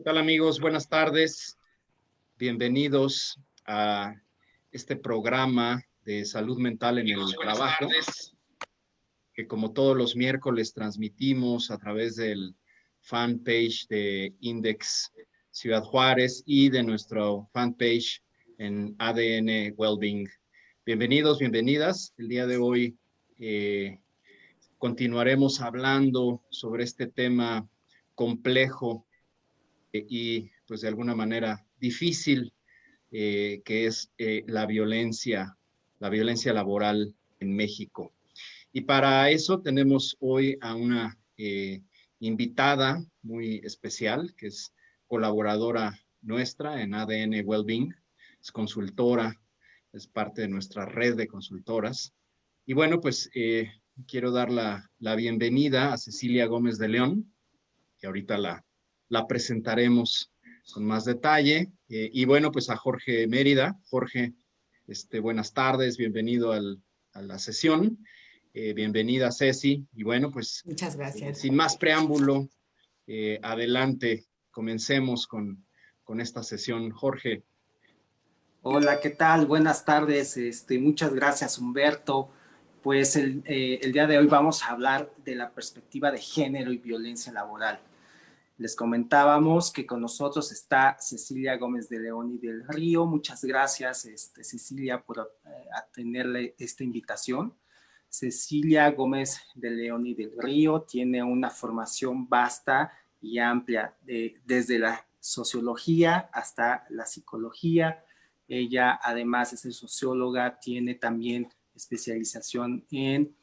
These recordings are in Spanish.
tal, amigos? Buenas tardes. Bienvenidos a este programa de salud mental en el trabajo, que como todos los miércoles transmitimos a través del fanpage de Index Ciudad Juárez y de nuestro fanpage en ADN Wellbeing. Bienvenidos, bienvenidas. El día de hoy continuaremos hablando sobre este tema complejo y pues de alguna manera difícil, que es la violencia laboral en México. Y para eso tenemos hoy a una invitada muy especial, que es colaboradora nuestra en ADN Wellbeing, es consultora, es parte de nuestra red de consultoras. Y bueno, pues quiero dar la bienvenida a Cecilia Gómez de León, que ahorita la presentaremos con más detalle. Y bueno, pues a Jorge Mérida. Jorge, buenas tardes, bienvenido a la sesión. Bienvenida, Ceci. Y bueno, pues muchas gracias. Sin más preámbulo, adelante, comencemos con esta sesión. Jorge. Hola, ¿qué tal? Buenas tardes. Muchas gracias, Humberto. Pues el día de hoy vamos a hablar de la perspectiva de género y violencia laboral. Les comentábamos que con nosotros está Cecilia Gómez de León y del Río. Muchas gracias, Cecilia, por atenderle esta invitación. Cecilia Gómez de León y del Río tiene una formación vasta y amplia, desde la sociología hasta la psicología. Ella, además de ser socióloga, tiene también especialización en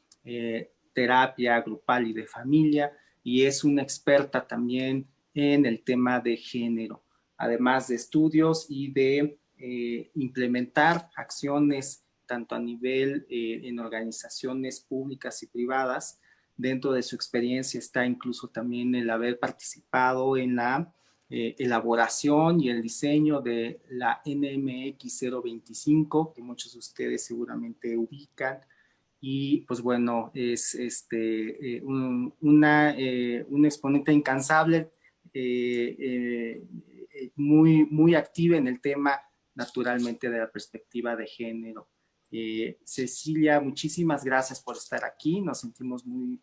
terapia grupal y de familia, y es una experta también en el tema de género, además de estudios y de implementar acciones tanto a nivel en organizaciones públicas y privadas. Dentro de su experiencia está incluso también el haber participado en la elaboración y el diseño de la NMX 025, que muchos de ustedes seguramente ubican. Y pues bueno, es un exponente incansable, muy activa en el tema, naturalmente, de la perspectiva de género. Cecilia, muchísimas gracias por estar aquí. Nos sentimos muy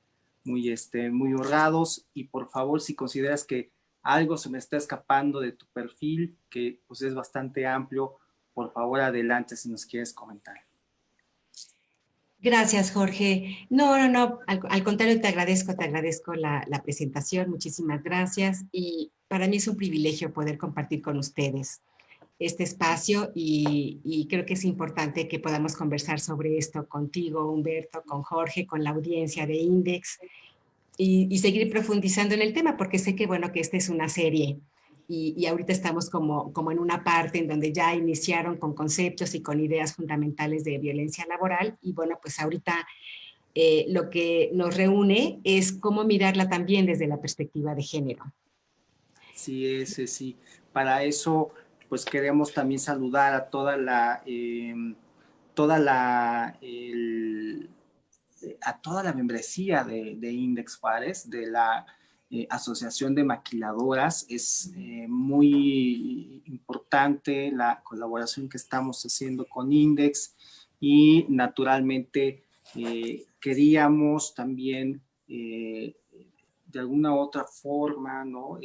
honrados, y por favor, si consideras que algo se me está escapando de tu perfil, que pues es bastante amplio, por favor, adelante si nos quieres comentar. Gracias, Jorge. No, al contrario, te agradezco la presentación, muchísimas gracias, y para mí es un privilegio poder compartir con ustedes este espacio, y creo que es importante que podamos conversar sobre esto contigo, Humberto, con Jorge, con la audiencia de Index, y seguir profundizando en el tema, porque sé que, bueno, que esta es una serie, y ahorita estamos como en una parte en donde ya iniciaron con conceptos y con ideas fundamentales de violencia laboral, y bueno, pues ahorita lo que nos reúne es cómo mirarla también desde la perspectiva de género. Sí, sí. Para eso, pues queremos también saludar a toda la membresía de Index Juárez, de la Asociación de Maquiladoras. Es muy importante la colaboración que estamos haciendo con Index, y naturalmente queríamos también de alguna u otra forma, ¿no?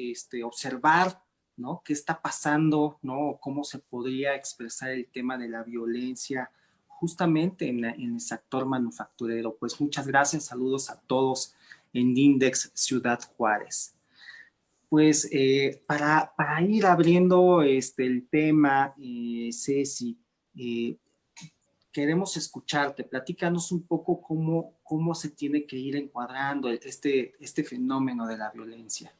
Observar, ¿no? ¿Qué está pasando, ¿no? ¿Cómo se podría expresar el tema de la violencia justamente en el sector manufacturero? Pues muchas gracias, saludos a todos en Index Ciudad Juárez. Pues para ir abriendo el tema, Ceci, queremos escucharte. Platícanos un poco cómo se tiene que ir encuadrando este fenómeno de la violencia.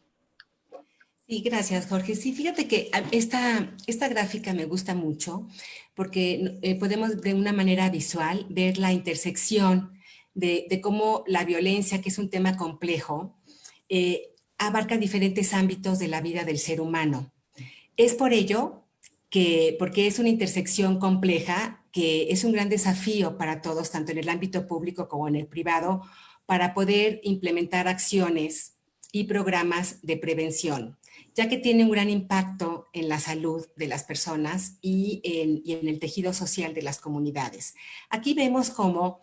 Sí, gracias, Jorge. Sí, fíjate que esta gráfica me gusta mucho, porque podemos de una manera visual ver la intersección de cómo la violencia, que es un tema complejo, abarca diferentes ámbitos de la vida del ser humano. Es por ello porque es una intersección compleja, que es un gran desafío para todos, tanto en el ámbito público como en el privado, para poder implementar acciones y programas de prevención. ya que tiene un gran impacto en la salud de las personas y en el tejido social de las comunidades. Aquí vemos cómo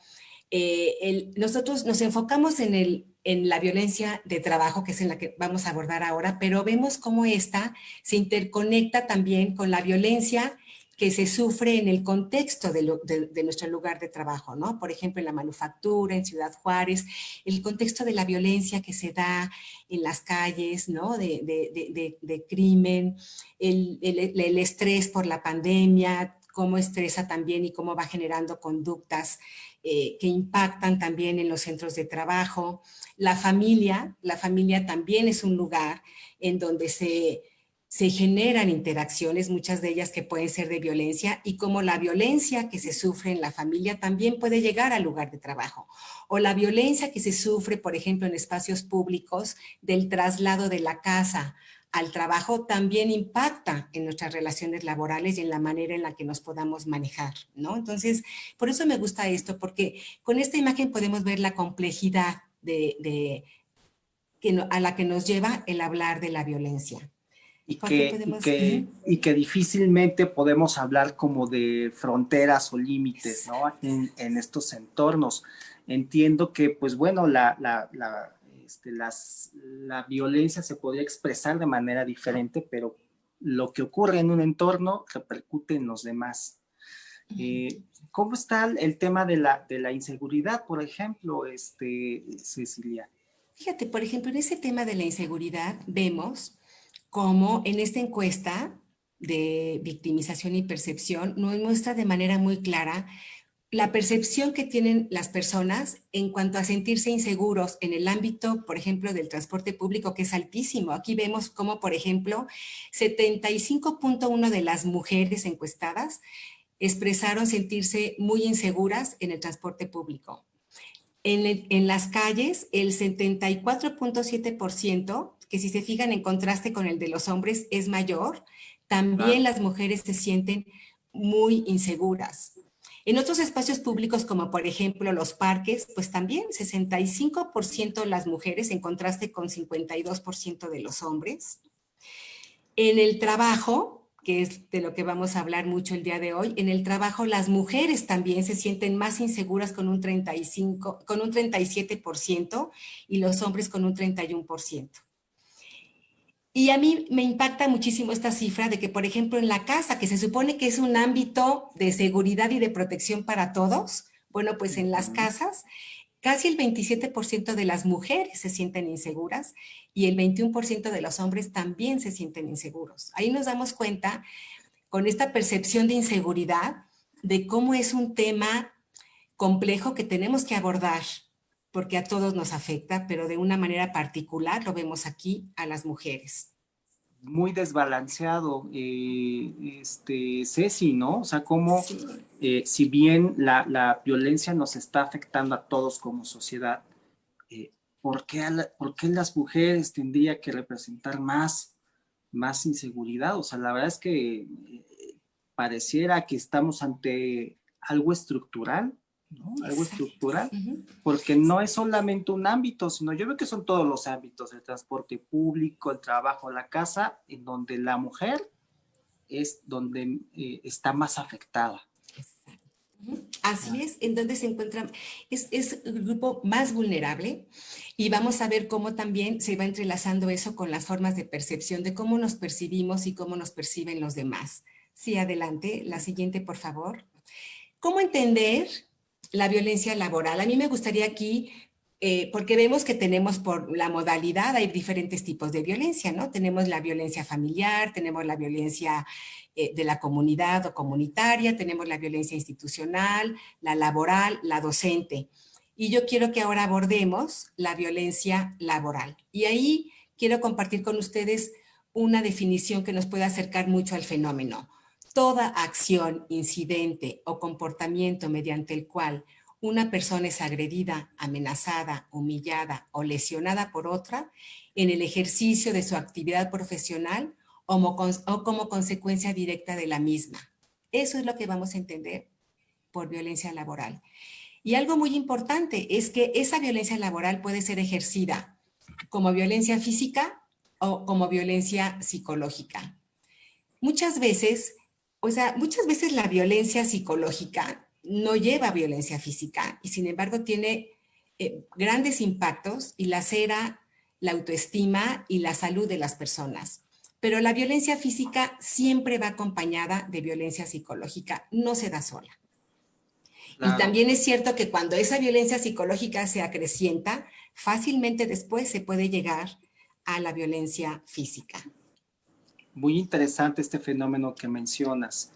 nosotros nos enfocamos en la violencia de trabajo, que es en la que vamos a abordar ahora, pero vemos cómo esta se interconecta también con la violencia que se sufre en el contexto de nuestro lugar de trabajo, ¿no? Por ejemplo, en la manufactura, en Ciudad Juárez, el contexto de la violencia que se da en las calles, ¿no? De crimen, el estrés por la pandemia, cómo estresa también y cómo va generando conductas que impactan también en los centros de trabajo. La familia también es un lugar en donde se generan interacciones, muchas de ellas que pueden ser de violencia, y como la violencia que se sufre en la familia también puede llegar al lugar de trabajo. O la violencia que se sufre, por ejemplo, en espacios públicos, del traslado de la casa al trabajo, también impacta en nuestras relaciones laborales y en la manera en la que nos podamos manejar, ¿no? Entonces, por eso me gusta esto, porque con esta imagen podemos ver la complejidad a la que nos lleva el hablar de la violencia. Y que difícilmente podemos hablar como de fronteras o límites, ¿no? En estos entornos. Entiendo que, pues bueno, la violencia se podría expresar de manera diferente, pero lo que ocurre en un entorno repercute en los demás. ¿Cómo está el tema de la inseguridad, por ejemplo, Cecilia? Fíjate, por ejemplo, en ese tema de la inseguridad vemos cómo en esta encuesta de victimización y percepción nos muestra de manera muy clara la percepción que tienen las personas en cuanto a sentirse inseguros en el ámbito, por ejemplo, del transporte público, que es altísimo. Aquí vemos cómo, por ejemplo, 75.1 de las mujeres encuestadas expresaron sentirse muy inseguras en el transporte público. En las calles, el 74.7%, que si se fijan en contraste con el de los hombres, es mayor. También las mujeres se sienten muy inseguras. En otros espacios públicos, como por ejemplo los parques, pues también 65% las mujeres, en contraste con 52% de los hombres. En el trabajo, que es de lo que vamos a hablar mucho el día de hoy, en el trabajo las mujeres también se sienten más inseguras con un 37% y los hombres con un 31%. Y a mí me impacta muchísimo esta cifra de que, por ejemplo, en la casa, que se supone que es un ámbito de seguridad y de protección para todos, bueno, pues en las casas casi el 27% de las mujeres se sienten inseguras y el 21% de los hombres también se sienten inseguros. Ahí nos damos cuenta, con esta percepción de inseguridad, de cómo es un tema complejo que tenemos que abordar, porque a todos nos afecta, pero de una manera particular lo vemos aquí a las mujeres. Muy desbalanceado, Ceci, ¿no? O sea, cómo, sí. Si bien la violencia nos está afectando a todos como sociedad, ¿por qué las mujeres tendría que representar más inseguridad? O sea, la verdad es que pareciera que estamos ante algo estructural, ¿no? Algo estructural, porque no es solamente un ámbito, sino yo veo que son todos los ámbitos, el transporte público, el trabajo, la casa, en donde la mujer es donde está más afectada. Así es, en donde se encuentra, es el grupo más vulnerable y vamos a ver cómo también se va entrelazando eso con las formas de percepción de cómo nos percibimos y cómo nos perciben los demás. Sí, adelante, la siguiente, por favor. ¿Cómo entender la violencia laboral? A mí me gustaría aquí, porque vemos que tenemos por la modalidad, hay diferentes tipos de violencia, ¿no? Tenemos la violencia familiar, tenemos la violencia de la comunidad o comunitaria, tenemos la violencia institucional, la laboral, la docente. Y yo quiero que ahora abordemos la violencia laboral. Y ahí quiero compartir con ustedes una definición que nos puede acercar mucho al fenómeno. Toda acción, incidente o comportamiento mediante el cual una persona es agredida, amenazada, humillada o lesionada por otra en el ejercicio de su actividad profesional o como consecuencia directa de la misma. Eso es lo que vamos a entender por violencia laboral. Y algo muy importante es que esa violencia laboral puede ser ejercida como violencia física o como violencia psicológica. Muchas veces la violencia psicológica no lleva a violencia física y sin embargo tiene grandes impactos y lacera la autoestima y la salud de las personas. Pero la violencia física siempre va acompañada de violencia psicológica, no se da sola. Claro. Y también es cierto que cuando esa violencia psicológica se acrecienta, fácilmente después se puede llegar a la violencia física. Muy interesante este fenómeno que mencionas.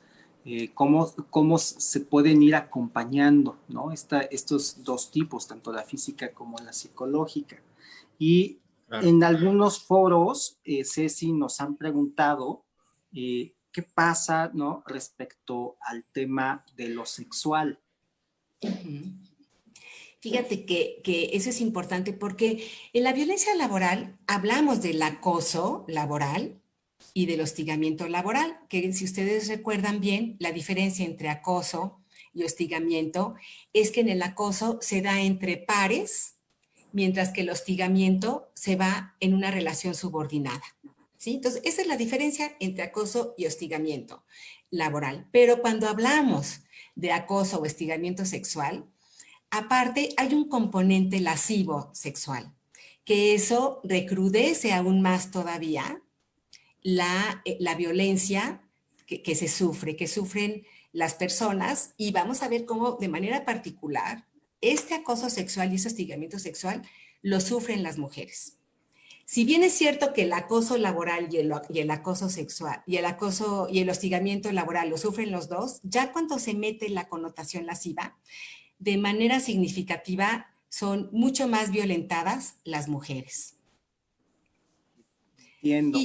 Cómo se pueden ir acompañando, ¿no? Estos dos tipos, tanto la física como la psicológica. Y claro, en algunos foros, Ceci, nos han preguntado qué pasa, ¿no?, respecto al tema de lo sexual. Fíjate que eso es importante porque en la violencia laboral hablamos del acoso laboral y del hostigamiento laboral, que si ustedes recuerdan bien, la diferencia entre acoso y hostigamiento es que en el acoso se da entre pares, mientras que el hostigamiento se va en una relación subordinada. ¿Sí? Entonces, esa es la diferencia entre acoso y hostigamiento laboral. Pero cuando hablamos de acoso o hostigamiento sexual, aparte hay un componente lascivo sexual, que eso recrudece aún más todavía la violencia que se sufre, que sufren las personas, y vamos a ver cómo de manera particular este acoso sexual y ese hostigamiento sexual lo sufren las mujeres. Si bien es cierto que el acoso laboral y el acoso sexual y el hostigamiento laboral lo sufren los dos, ya cuando se mete la connotación lasciva, de manera significativa son mucho más violentadas las mujeres. Entiendo.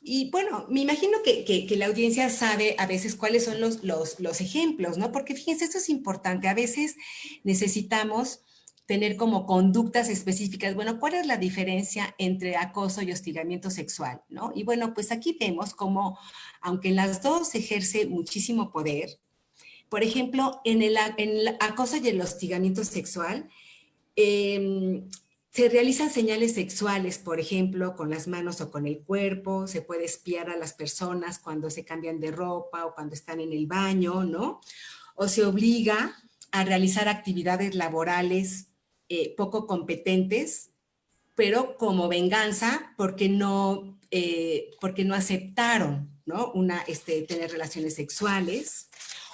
Y bueno, me imagino que la audiencia sabe a veces cuáles son los ejemplos, ¿no? Porque fíjense, esto es importante. A veces necesitamos tener como conductas específicas. Bueno, ¿cuál es la diferencia entre acoso y hostigamiento sexual, ¿no? Y bueno, pues aquí vemos cómo, aunque en las dos se ejerce muchísimo poder, por ejemplo, en el acoso y el hostigamiento sexual, se realizan señales sexuales, por ejemplo, con las manos o con el cuerpo, se puede espiar a las personas cuando se cambian de ropa o cuando están en el baño, ¿no? O se obliga a realizar actividades laborales poco competentes, pero como venganza porque no aceptaron, ¿no? Tener relaciones sexuales.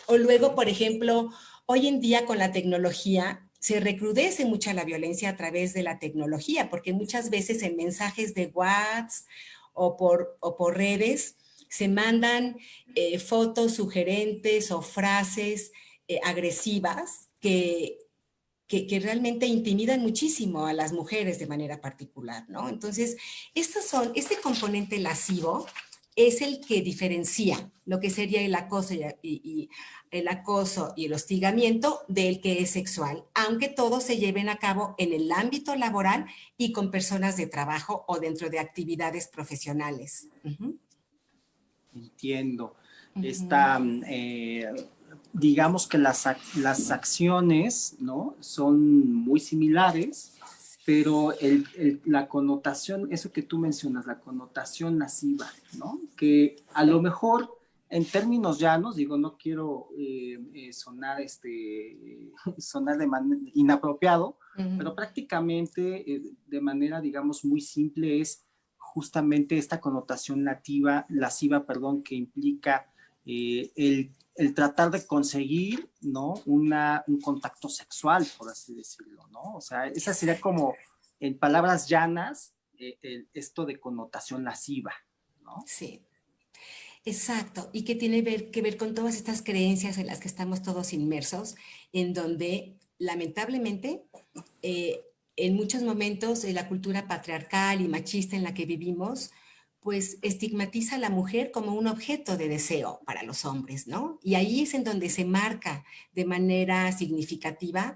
O luego, por ejemplo, hoy en día con la tecnología se recrudece mucha la violencia a través de la tecnología, porque muchas veces en mensajes de WhatsApp o por redes se mandan fotos sugerentes o frases agresivas que realmente intimidan muchísimo a las mujeres de manera particular, ¿no? Entonces, este componente lascivo es el que diferencia lo que sería el acoso y el hostigamiento del que es sexual, aunque todos se lleven a cabo en el ámbito laboral y con personas de trabajo o dentro de actividades profesionales. Entiendo. Digamos que las acciones, ¿no?, son muy similares, pero la connotación, eso que tú mencionas, la connotación lasciva, ¿no?, que a lo mejor en términos llanos, digo, no quiero sonar de manera inapropiado, pero prácticamente de manera, digamos, muy simple es justamente esta connotación lasciva, que implica el tratar de conseguir, ¿no?, un contacto sexual, por así decirlo, ¿no? O sea, esa sería como, en palabras llanas, esto de connotación lasciva, ¿no? Sí, exacto. Y que tiene que ver con todas estas creencias en las que estamos todos inmersos, en donde, lamentablemente, en muchos momentos la cultura patriarcal y machista en la que vivimos, pues estigmatiza a la mujer como un objeto de deseo para los hombres, ¿no? Y ahí es en donde se marca de manera significativa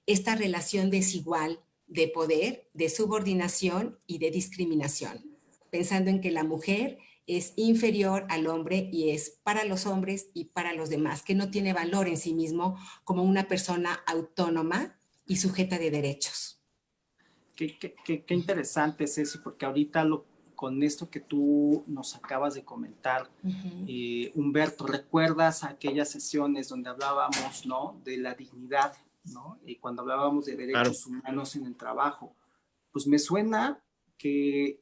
esta relación desigual de poder, de subordinación y de discriminación, pensando en que la mujer es inferior al hombre y es para los hombres y para los demás, que no tiene valor en sí mismo como una persona autónoma y sujeta de derechos. Qué interesante, Ceci, porque ahorita con esto que tú nos acabas de comentar, Humberto, ¿recuerdas aquellas sesiones donde hablábamos, ¿no?, de la dignidad, ¿no? Y cuando hablábamos de derechos humanos en el trabajo, pues me suena que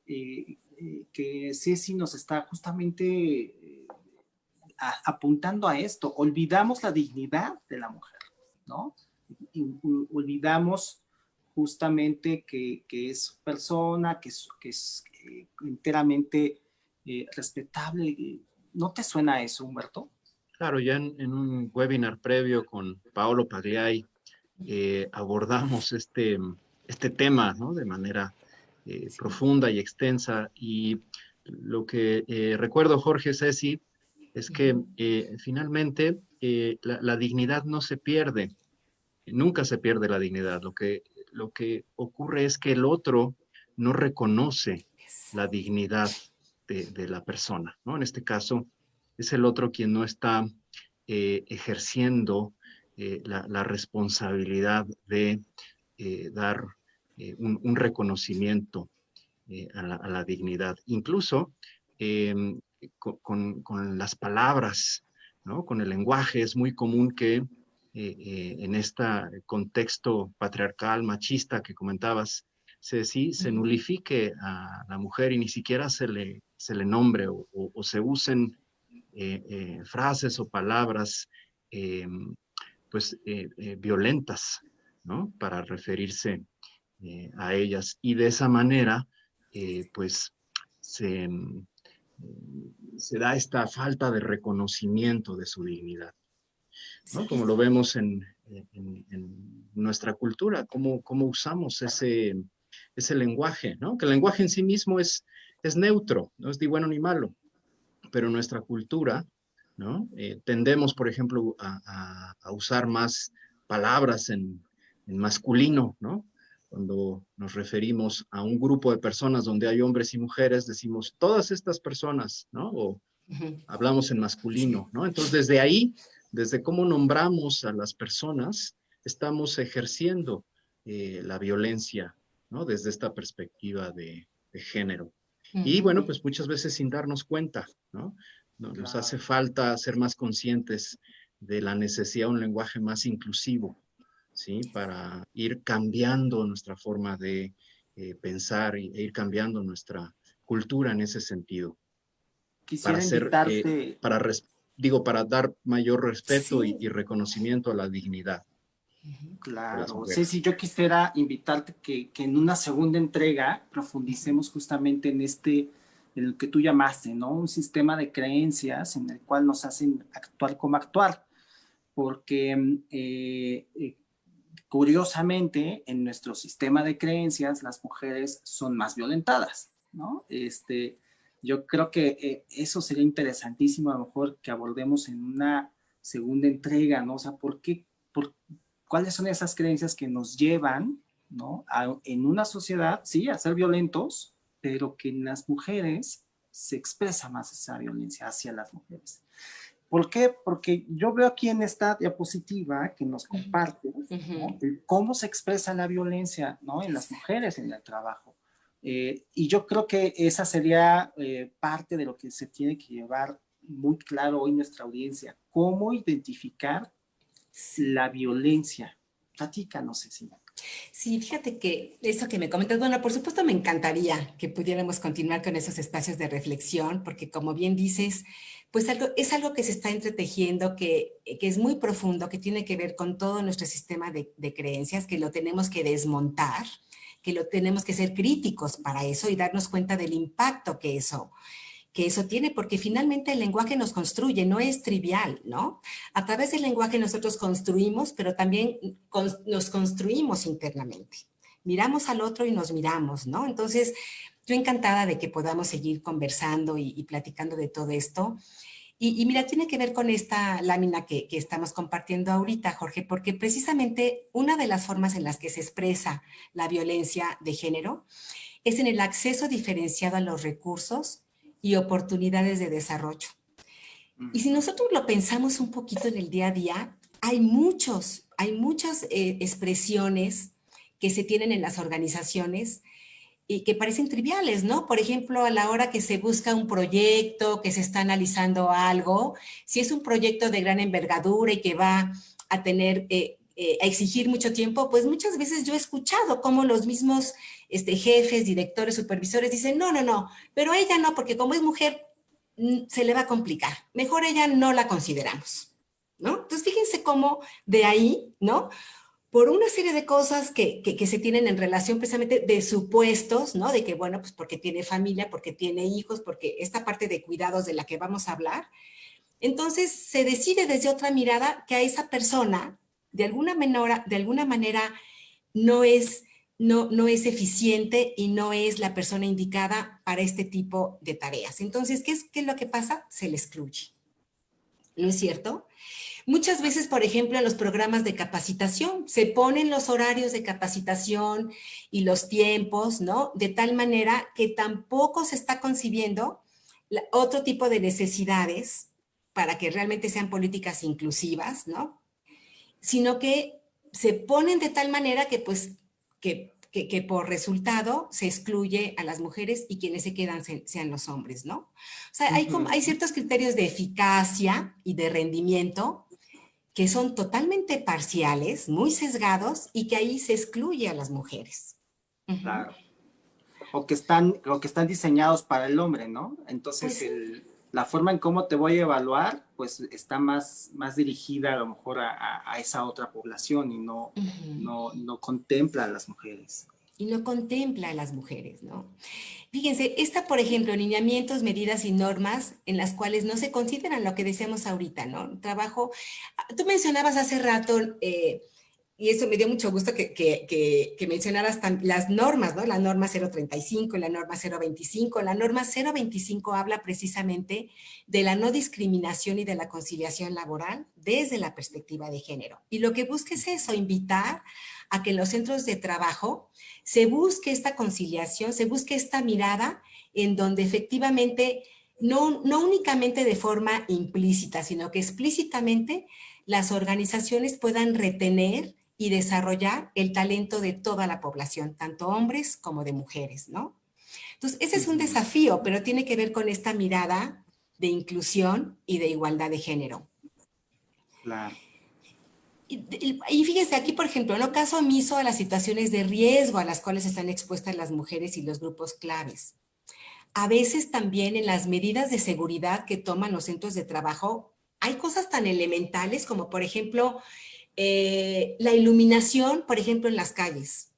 Ceci nos está justamente apuntando a esto. Olvidamos la dignidad de la mujer, ¿no? Olvidamos justamente que es persona, que es enteramente respetable. ¿No te suena eso, Humberto? Claro, ya en un webinar previo con Paolo Pagliai abordamos este tema, ¿no?, de manera profunda y extensa. Y lo que recuerdo, Jorge, Ceci, es que finalmente la dignidad no se pierde, nunca se pierde la dignidad. Lo que ocurre es que el otro no reconoce la dignidad de la persona, ¿no? En este caso, es el otro quien no está ejerciendo la responsabilidad de dar un reconocimiento a la dignidad. Incluso con las palabras, ¿no?, con el lenguaje, es muy común que en este contexto patriarcal, machista que comentabas, se nulifique a la mujer y ni siquiera se le nombre o se usen frases o palabras violentas, ¿no?, para referirse a ellas. Y de esa manera, pues, se da esta falta de reconocimiento de su dignidad, ¿no? Como lo vemos en nuestra cultura, cómo usamos ese lenguaje, ¿no? Que el lenguaje en sí mismo es neutro, no es ni bueno ni malo, pero nuestra cultura, ¿no? Tendemos, por ejemplo, a usar más palabras en masculino, ¿no? Cuando nos referimos a un grupo de personas donde hay hombres y mujeres, decimos todas estas personas, ¿no? O hablamos en masculino, ¿no? Entonces, desde ahí, desde cómo nombramos a las personas, estamos ejerciendo la violencia, ¿no?, desde esta perspectiva de género. Y bueno, pues muchas veces sin darnos cuenta, ¿no? Nos hace falta ser más conscientes de la necesidad de un lenguaje más inclusivo, ¿sí? Para ir cambiando nuestra forma de pensar e ir cambiando nuestra cultura en ese sentido. Quisiera invitarte. Para dar mayor respeto Sí. y reconocimiento a la dignidad. Claro, Ceci, yo quisiera invitarte que en una segunda entrega profundicemos justamente en el que tú llamaste, ¿no? Un sistema de creencias en el cual nos hacen actuar como actuar, porque curiosamente en nuestro sistema de creencias las mujeres son más violentadas, ¿no? Yo creo que eso sería interesantísimo a lo mejor que abordemos en una segunda entrega, ¿no? O sea, ¿cuáles son esas creencias que nos llevan, ¿no?, en una sociedad, sí, a ser violentos, pero que en las mujeres se expresa más esa violencia hacia las mujeres? ¿Por qué? Porque yo veo aquí en esta diapositiva que nos comparte, ¿no?, cómo se expresa la violencia, ¿no?, en las mujeres en el trabajo. Y yo creo que esa sería parte de lo que se tiene que llevar muy claro hoy nuestra audiencia. ¿Cómo identificar la violencia? Platícanos, Cecilia. Sí, fíjate que eso que me comentas, bueno, por supuesto me encantaría que pudiéramos continuar con esos espacios de reflexión, porque como bien dices, pues es algo que se está entretejiendo, que es muy profundo, que tiene que ver con todo nuestro sistema de creencias, que lo tenemos que desmontar, que lo tenemos que ser críticos para eso y darnos cuenta del impacto que eso tiene, porque finalmente el lenguaje nos construye, no es trivial, ¿no? A través del lenguaje nosotros construimos, pero también nos construimos internamente. Miramos al otro y nos miramos, ¿no? Entonces, yo encantada de que podamos seguir conversando y platicando de todo esto. Y mira, tiene que ver con esta lámina que estamos compartiendo ahorita, Jorge, porque precisamente una de las formas en las que se expresa la violencia de género es en el acceso diferenciado a los recursos y oportunidades de desarrollo. Y si nosotros lo pensamos un poquito en el día a día, hay muchas expresiones que se tienen en las organizaciones y que parecen triviales, ¿no? Por ejemplo, a la hora que se busca un proyecto, que se está analizando algo, si es un proyecto de gran envergadura y que va a tener, a exigir mucho tiempo, pues muchas veces yo he escuchado cómo los mismos jefes, directores, supervisores dicen, no, no, no, pero ella no, porque como es mujer, se le va a complicar. Mejor ella no la consideramos, ¿no? Entonces, fíjense cómo de ahí, ¿no? Por una serie de cosas que se tienen en relación precisamente de supuestos, ¿no? De que, bueno, pues porque tiene familia, porque tiene hijos, porque esta parte de cuidados de la que vamos a hablar. Entonces, se decide desde otra mirada que a esa persona, de alguna manera, no es, no es eficiente y no es la persona indicada para este tipo de tareas. Entonces, ¿qué es lo que pasa? Se le excluye. ¿No es cierto? Muchas veces, por ejemplo, en los programas de capacitación, se ponen los horarios de capacitación y los tiempos, ¿no? De tal manera que tampoco se está concibiendo otro tipo de necesidades para que realmente sean políticas inclusivas, ¿no? Sino que se ponen de tal manera que, pues, que por resultado se excluye a las mujeres y quienes se quedan sean los hombres, ¿no? O sea, hay ciertos criterios de eficacia y de rendimiento que son totalmente parciales, muy sesgados y que ahí se excluye a las mujeres. Claro. O que están diseñados para el hombre, ¿no? Entonces, Pues sí. la forma en cómo te voy a evaluar, pues está más dirigida a lo mejor a esa otra población y no contempla a las mujeres. Y no contempla a las mujeres, ¿no? Fíjense, por ejemplo, lineamientos, medidas y normas en las cuales no se consideran lo que decíamos ahorita, ¿no? Trabajo, tú mencionabas hace rato, y eso me dio mucho gusto que mencionaras las normas, ¿no? La norma 035 y la norma 025. La norma 025 habla precisamente de la no discriminación y de la conciliación laboral desde la perspectiva de género. Y lo que busca es eso, invitar a que en los centros de trabajo se busque esta conciliación, se busque esta mirada en donde efectivamente, no únicamente de forma implícita, sino que explícitamente las organizaciones puedan retener y desarrollar el talento de toda la población, tanto hombres como de mujeres, ¿no? Entonces, ese es un desafío, pero tiene que ver con esta mirada de inclusión y de igualdad de género. Claro. Y fíjense aquí, por ejemplo, no caso omiso a las situaciones de riesgo a las cuales están expuestas las mujeres y los grupos claves. A veces también en las medidas de seguridad que toman los centros de trabajo, hay cosas tan elementales como, por ejemplo, la iluminación, por ejemplo, en las calles.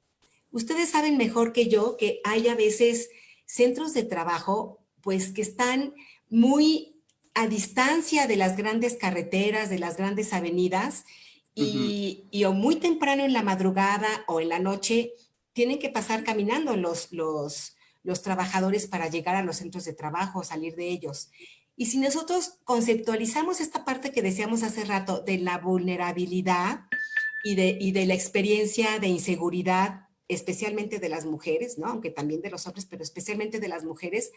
Ustedes saben mejor que yo que hay a veces centros de trabajo, pues, que están muy a distancia de las grandes carreteras, de las grandes avenidas, y o muy temprano en la madrugada o en la noche tienen que pasar caminando los trabajadores para llegar a los centros de trabajo, salir de ellos. Y si nosotros conceptualizamos esta parte que decíamos hace rato de la vulnerabilidad y de la experiencia de inseguridad, especialmente de las mujeres, ¿no? Aunque también de los hombres, pero especialmente de las mujeres,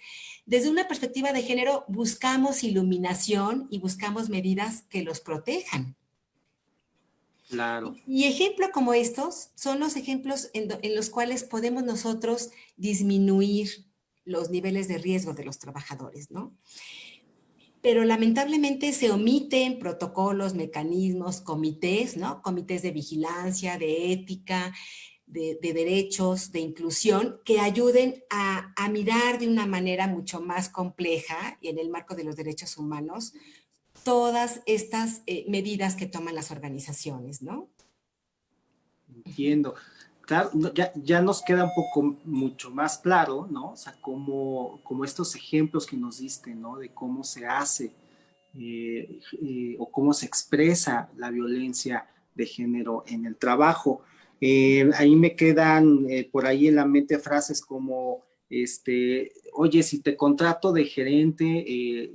desde una perspectiva de género buscamos iluminación y buscamos medidas que los protejan. Claro. Y ejemplos como estos son los ejemplos en los cuales podemos nosotros disminuir los niveles de riesgo de los trabajadores, ¿no? Pero lamentablemente se omiten protocolos, mecanismos, comités, ¿no? Comités de vigilancia, de ética, de derechos, de inclusión, que ayuden a mirar de una manera mucho más compleja y en el marco de los derechos humanos todas estas medidas que toman las organizaciones, ¿no? Entiendo. Claro, ya nos queda un poco mucho más claro, ¿no? O sea, como estos ejemplos que nos diste, ¿no? De cómo se hace o cómo se expresa la violencia de género en el trabajo. Ahí me quedan por ahí en la mente frases como, oye, si te contrato de gerente,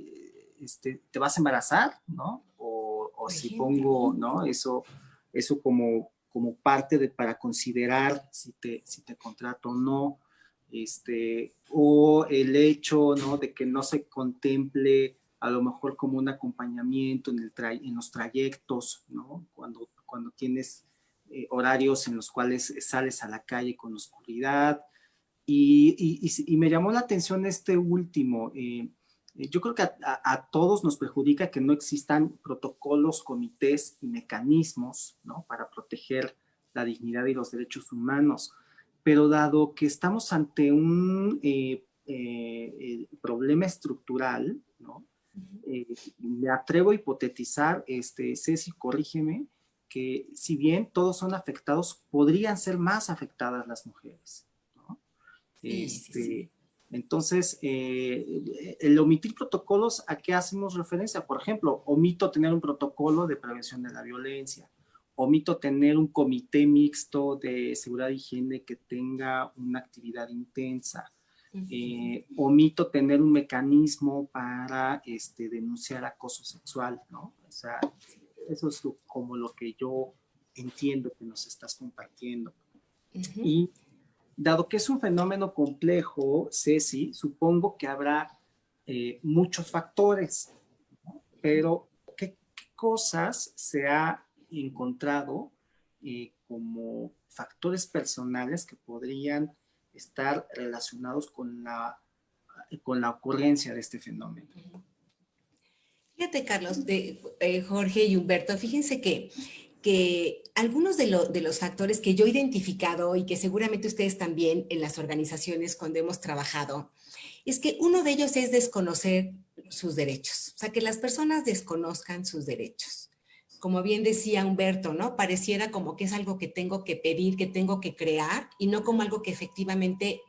¿te vas a embarazar? ¿No? O si pongo, ¿no? Eso como parte para considerar si te contrato o no, o el hecho, ¿no? De que no se contemple a lo mejor como un acompañamiento en los trayectos, ¿no? Cuando tienes horarios en los cuales sales a la calle con oscuridad. Y me llamó la atención este último. Yo creo que a todos nos perjudica que no existan protocolos, comités y mecanismos, ¿no?, para proteger la dignidad y los derechos humanos. Pero dado que estamos ante un problema estructural, ¿no?, me atrevo a hipotetizar, Ceci, corrígeme, que si bien todos son afectados, podrían ser más afectadas las mujeres, ¿no? Sí. Entonces, el omitir protocolos, ¿a qué hacemos referencia? Por ejemplo, omito tener un protocolo de prevención de la violencia, omito tener un comité mixto de seguridad y higiene que tenga una actividad intensa, omito tener un mecanismo para denunciar acoso sexual, ¿no? O sea, eso es como lo que yo entiendo que nos estás compartiendo. Y dado que es un fenómeno complejo, Ceci, supongo que habrá muchos factores, ¿no? Pero ¿qué cosas se ha encontrado como factores personales que podrían estar relacionados con la ocurrencia de este fenómeno? Fíjate, Carlos, Jorge y Humberto, fíjense que algunos de los factores que yo he identificado y que seguramente ustedes también en las organizaciones cuando hemos trabajado, es que uno de ellos es desconocer sus derechos, o sea, que las personas desconozcan sus derechos. Como bien decía Humberto, ¿no? Pareciera como que es algo que tengo que pedir, que tengo que crear y no como algo que efectivamente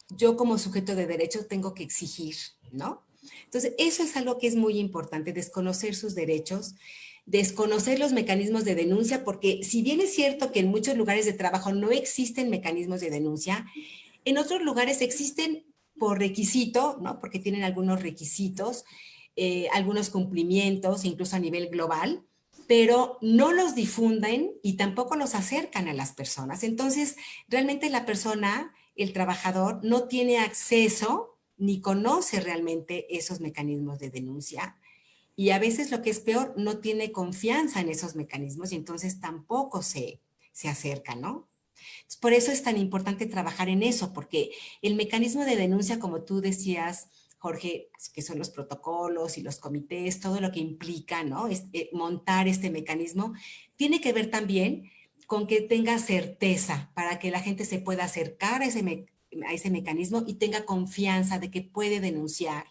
yo como sujeto de derecho tengo que exigir, ¿no? Entonces, eso es algo que es muy importante, desconocer sus derechos, desconocer los mecanismos de denuncia, porque si bien es cierto que en muchos lugares de trabajo no existen mecanismos de denuncia, en otros lugares existen por requisito, ¿no? Porque tienen algunos requisitos, algunos cumplimientos, incluso a nivel global, pero no los difunden y tampoco los acercan a las personas. Entonces, realmente la persona, el trabajador, no tiene acceso ni conoce realmente esos mecanismos de denuncia. Y a veces lo que es peor, no tiene confianza en esos mecanismos y entonces tampoco se acerca, ¿no? Por eso es tan importante trabajar en eso, porque el mecanismo de denuncia, como tú decías, Jorge, que son los protocolos y los comités, todo lo que implica, ¿no? Montar este mecanismo, tiene que ver también con que tenga certeza para que la gente se pueda acercar a ese mecanismo y tenga confianza de que puede denunciar.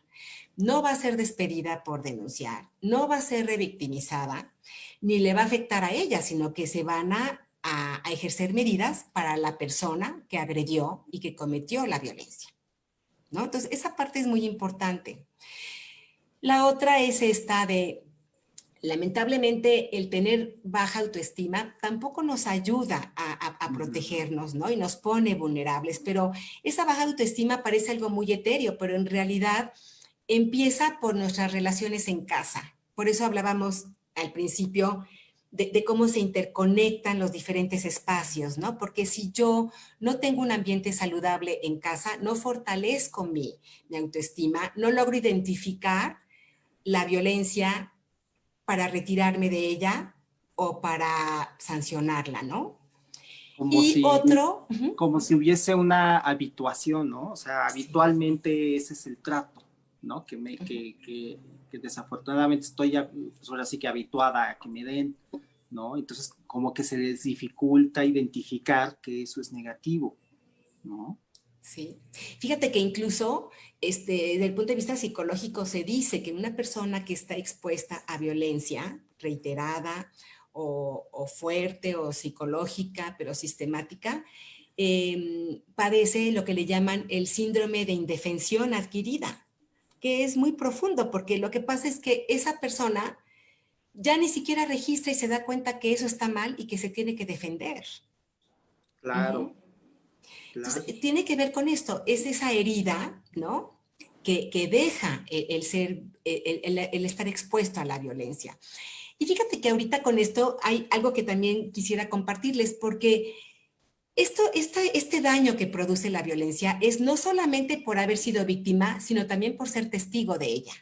No va a ser despedida por denunciar, no va a ser revictimizada, ni le va a afectar a ella, sino que se van a ejercer medidas para la persona que agredió y que cometió la violencia, ¿no? Entonces, esa parte es muy importante. La otra es esta de, lamentablemente, el tener baja autoestima tampoco nos ayuda a protegernos, ¿no? Y nos pone vulnerables, pero esa baja autoestima parece algo muy etéreo, pero en realidad empieza por nuestras relaciones en casa. Por eso hablábamos al principio de cómo se interconectan los diferentes espacios, ¿no? Porque si yo no tengo un ambiente saludable en casa, no fortalezco mi autoestima, no logro identificar la violencia para retirarme de ella o para sancionarla, ¿no? Como Y si, otro, como si hubiese una habituación, ¿no? O sea, habitualmente ese es el trato, ¿no? Que desafortunadamente estoy ya, pues ahora sí que habituada a que me den, ¿no? Entonces, como que se les dificulta identificar que eso es negativo, ¿no? sí. Fíjate que incluso desde el punto de vista psicológico se dice que una persona que está expuesta a violencia reiterada o fuerte o psicológica, pero sistemática, padece lo que le llaman el síndrome de indefensión adquirida, que es muy profundo porque lo que pasa es que esa persona ya ni siquiera registra y se da cuenta que eso está mal y que se tiene que defender. Claro, claro. Entonces, tiene que ver con esto, es esa herida, ¿no? Que deja el estar expuesto a la violencia. Y fíjate que ahorita con esto hay algo que también quisiera compartirles, porque este daño que produce la violencia es no solamente por haber sido víctima, sino también por ser testigo de ella.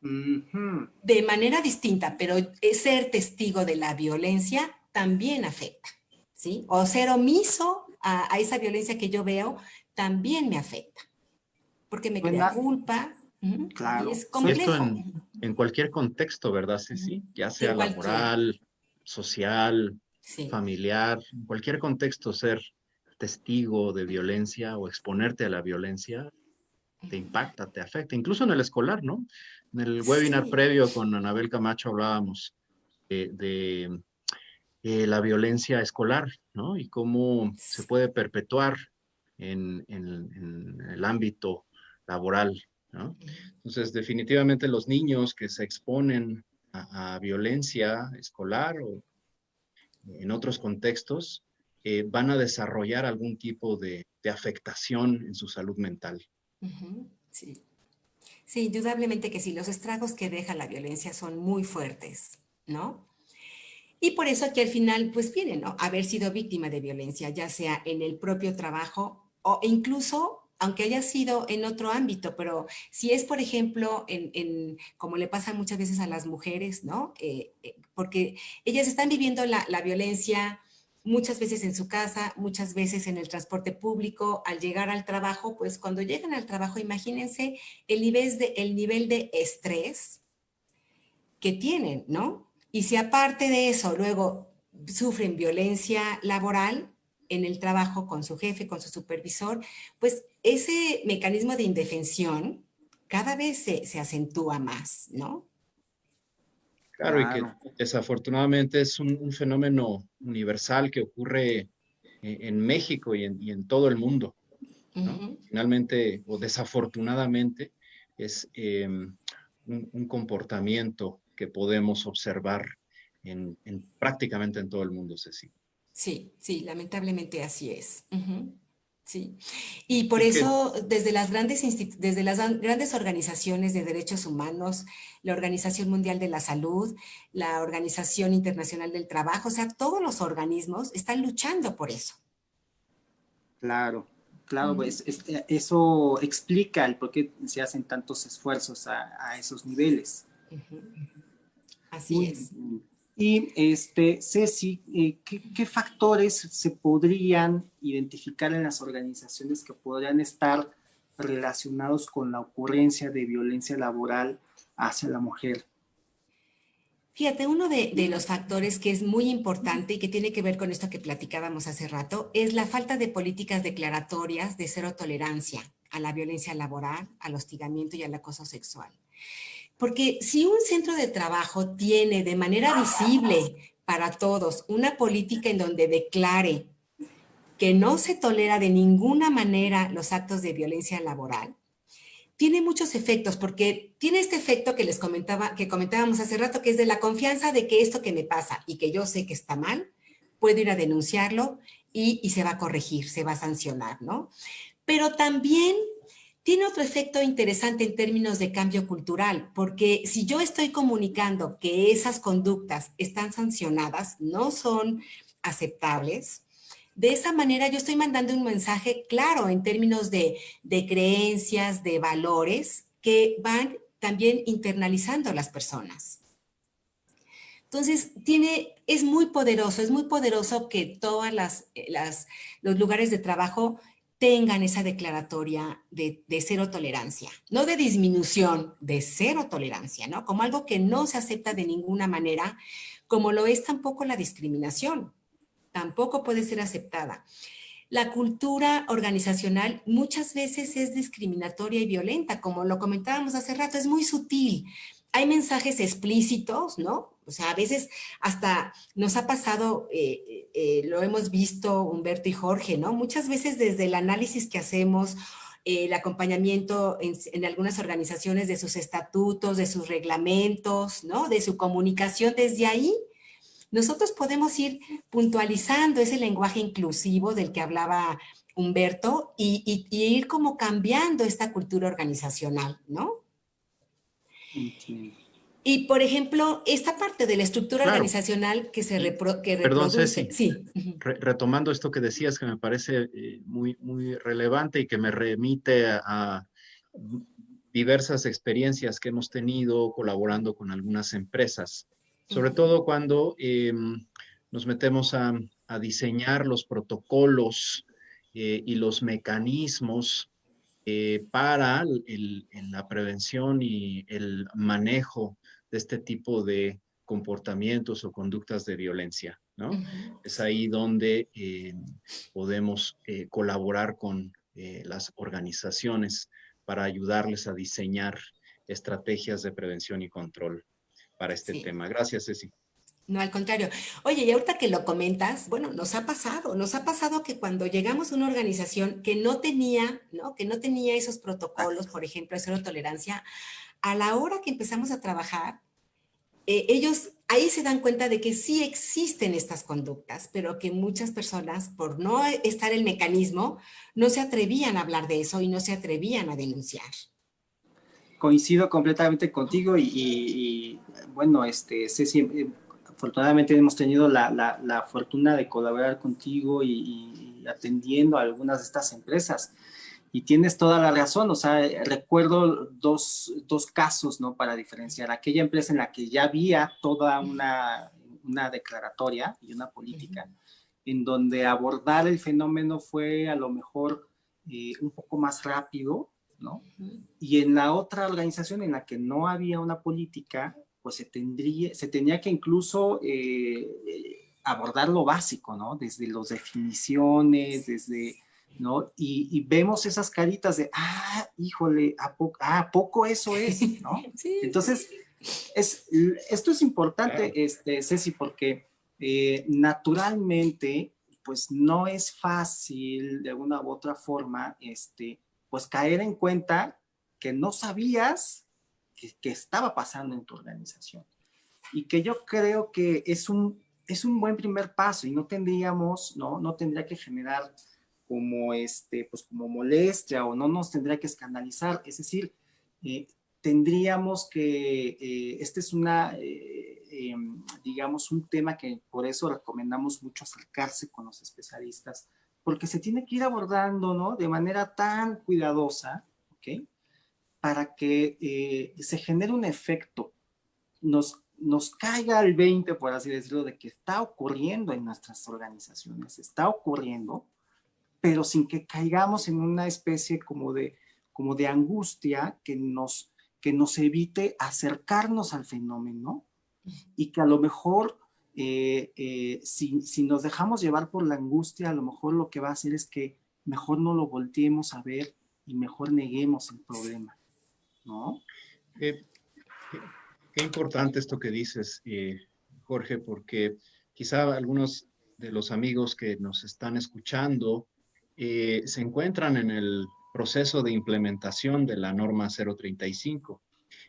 Uh-huh. De manera distinta, pero ser testigo de la violencia también afecta, ¿sí? O ser omiso a esa violencia que yo veo también me afecta, porque me crea Suena, culpa, y claro, es Y esto complejo. en cualquier contexto, ¿verdad, Ceci? Ya sea En cualquiera, laboral, social, sí. familiar, en cualquier contexto, ser testigo de violencia o exponerte a la violencia te impacta, te afecta, incluso en el escolar, ¿no? En el webinar Sí, previo con Anabel Camacho hablábamos de la violencia escolar, ¿no? Y cómo se puede perpetuar en el ámbito laboral, ¿no? Entonces, definitivamente los niños que se exponen a violencia escolar o en otros contextos van a desarrollar algún tipo de afectación en su salud mental. sí. Sí, indudablemente que sí, los estragos que deja la violencia son muy fuertes, ¿no? Y por eso aquí al final, pues viene, ¿no? Haber sido víctima de violencia, ya sea en el propio trabajo o incluso, aunque haya sido en otro ámbito, pero si es, por ejemplo, como le pasa muchas veces a las mujeres, ¿no? Porque ellas están viviendo la violencia muchas veces en su casa, muchas veces en el transporte público, al llegar al trabajo, pues cuando llegan al trabajo, imagínense el nivel de estrés que tienen, ¿no? Y si aparte de eso luego sufren violencia laboral en el trabajo con su jefe, con su supervisor, pues ese mecanismo de indefensión cada vez se acentúa más, ¿no? Claro, y que claro. desafortunadamente es un fenómeno universal que ocurre en México y en todo el mundo, ¿no? Ujú. Finalmente, o desafortunadamente, es un comportamiento que podemos observar prácticamente en todo el mundo, Ceci. Sí, sí, lamentablemente así es. Ujú. Sí. Y por Y que, eso, desde las grandes organizaciones de derechos humanos, la Organización Mundial de la Salud, la Organización Internacional del Trabajo, o sea, todos los organismos están luchando por eso. Claro, claro, Ujú. pues eso explica el por qué se hacen tantos esfuerzos a esos niveles. Ujú. Así Muy es. bien. Y Ceci, ¿qué factores se podrían identificar en las organizaciones que podrían estar relacionados con la ocurrencia de violencia laboral hacia la mujer? Fíjate, uno de los factores que es muy importante y que tiene que ver con esto que platicábamos hace rato es la falta de políticas declaratorias de cero tolerancia a la violencia laboral, al hostigamiento y al acoso sexual. Porque si un centro de trabajo tiene de manera visible para todos una política en donde declare que no se tolera de ninguna manera los actos de violencia laboral, tiene muchos efectos, porque tiene este efecto que les comentaba, que comentábamos hace rato, que es de la confianza de que esto que me pasa y que yo sé que está mal, puedo ir a denunciarlo y se va a corregir, se va a sancionar, ¿no? Pero también tiene otro efecto interesante en términos de cambio cultural, porque si yo estoy comunicando que esas conductas están sancionadas, no son aceptables, de esa manera yo estoy mandando un mensaje claro en términos de creencias, de valores que van también internalizando a las personas. Entonces, es muy poderoso que todas los lugares de trabajo tengan esa declaratoria de cero tolerancia, no de disminución, de cero tolerancia, ¿no? Como algo que no se acepta de ninguna manera, como lo es tampoco la discriminación, tampoco puede ser aceptada. La cultura organizacional muchas veces es discriminatoria y violenta, como lo comentábamos hace rato, es muy sutil. Hay mensajes explícitos, ¿no? O sea, a veces hasta nos ha pasado, lo hemos visto Humberto y Jorge, ¿no? Muchas veces desde el análisis que hacemos, el acompañamiento en algunas organizaciones de sus estatutos, de sus reglamentos, ¿no? De su comunicación, desde ahí nosotros podemos ir puntualizando ese lenguaje inclusivo del que hablaba Humberto y ir como cambiando esta cultura organizacional, ¿no? Entiendo. Y, por ejemplo, esta parte de la estructura claro, organizacional y que perdón, reproduce, Ceci, sí, retomando esto que decías, que me parece muy relevante y que me remite a diversas experiencias que hemos tenido colaborando con algunas empresas, sobre todo cuando nos metemos a diseñar los protocolos y los mecanismos para la prevención y el manejo de este tipo de comportamientos o conductas de violencia, ¿no? Ujú. Es ahí donde podemos colaborar con las organizaciones para ayudarles a diseñar estrategias de prevención y control para este Sí. tema. Gracias, Ceci. No, al contrario. Oye, y ahorita que lo comentas, bueno, nos ha pasado que cuando llegamos a una organización que no tenía, ¿no? Que no tenía esos protocolos, por ejemplo, de cero tolerancia, a la hora que empezamos a trabajar, ellos ahí se dan cuenta de que sí existen estas conductas, pero que muchas personas, por no estar el mecanismo, no se atrevían a hablar de eso y no se atrevían a denunciar. Coincido completamente contigo bueno, Ceci, afortunadamente hemos tenido la fortuna de colaborar contigo y atendiendo a algunas de estas empresas. Y tienes toda la razón, o sea, recuerdo dos casos, ¿no? Para diferenciar. Aquella empresa en la que ya había toda una declaratoria y una política, en donde abordar el fenómeno fue a lo mejor un poco más rápido, ¿no? Y en la otra organización en la que no había una política, pues se tenía que incluso abordar lo básico, ¿no? Desde las definiciones, desde, ¿no? Y vemos esas caritas de, híjole, ¿a poco eso es? ¿No? Sí, Entonces, esto es importante, Ceci, porque naturalmente, pues no es fácil de una u otra forma, pues caer en cuenta que no sabías que estaba pasando en tu organización. Y que yo creo que es un buen primer paso y no tendríamos, no tendría que generar como, pues como molestia o no nos tendría que escandalizar. Es decir, tendríamos que, este es digamos, un tema que por eso recomendamos mucho acercarse con los especialistas, porque se tiene que ir abordando, ¿no? De manera tan cuidadosa, ¿ok? Para que se genere un efecto, nos caiga el 20, por así decirlo, de que está ocurriendo en nuestras organizaciones, está ocurriendo, pero sin que caigamos en una especie como de angustia que nos evite acercarnos al fenómeno y que a lo mejor si nos dejamos llevar por la angustia, a lo mejor lo que va a hacer es que mejor no lo volteemos a ver y mejor neguemos el problema, ¿no? Qué importante esto que dices, Jorge, porque quizá algunos de los amigos que nos están escuchando se encuentran en el proceso de implementación de la norma 035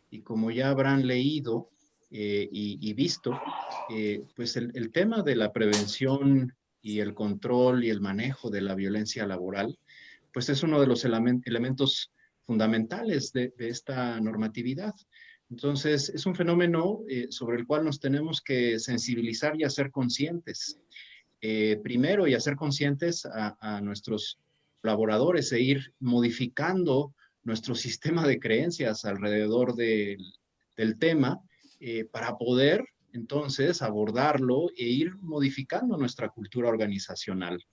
y como ya habrán leído y visto, pues el tema de la prevención y el control y el manejo de la violencia laboral, pues es uno de los elementos fundamentales de esta normatividad. Entonces, es un fenómeno sobre el cual nos tenemos que sensibilizar y hacer conscientes. Primero, y hacer conscientes a nuestros colaboradores e ir modificando nuestro sistema de creencias alrededor del tema para poder entonces abordarlo e ir modificando nuestra cultura organizacional,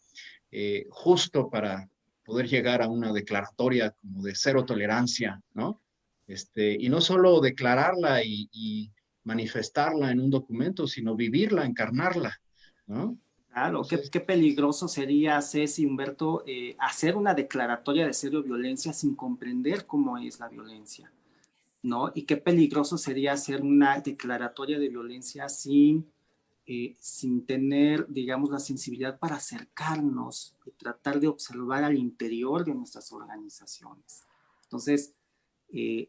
justo para poder llegar a una declaratoria como de cero tolerancia, ¿no? Y no solo declararla y manifestarla en un documento, sino vivirla, encarnarla, ¿no? Claro, Entonces, qué peligroso sería, Ceci, Humberto, hacer una declaratoria de cero violencia sin comprender cómo es la violencia, ¿no? Y qué peligroso sería hacer una declaratoria de violencia sin tener, digamos, la sensibilidad para acercarnos y tratar de observar al interior de nuestras organizaciones. Entonces, eh,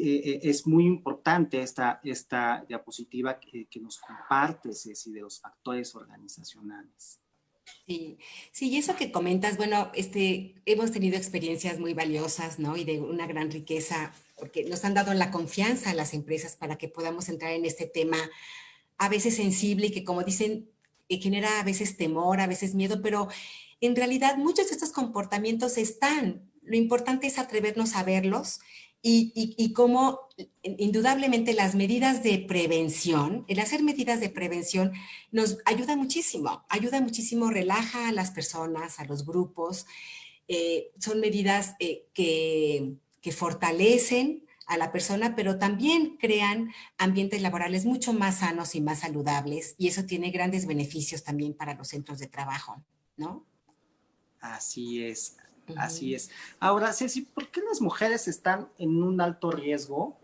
es muy importante esta diapositiva que nos comparte, Ceci, de los factores organizacionales. Sí, sí, y eso que comentas, bueno, hemos tenido experiencias muy valiosas, ¿no? Y de una gran riqueza, porque nos han dado la confianza a las empresas para que podamos entrar en este tema a veces sensible y que, como dicen, genera a veces temor, a veces miedo, pero en realidad muchos de estos comportamientos están. Lo importante es atrevernos a verlos y cómo indudablemente las medidas de prevención, el hacer medidas de prevención nos ayuda muchísimo, relaja a las personas, a los grupos. Son medidas que fortalecen a la persona, pero también crean ambientes laborales mucho más sanos y más saludables, y eso tiene grandes beneficios también para los centros de trabajo, ¿no? Así es, así es. Ahora, Ceci, ¿por qué las mujeres están en un alto riesgo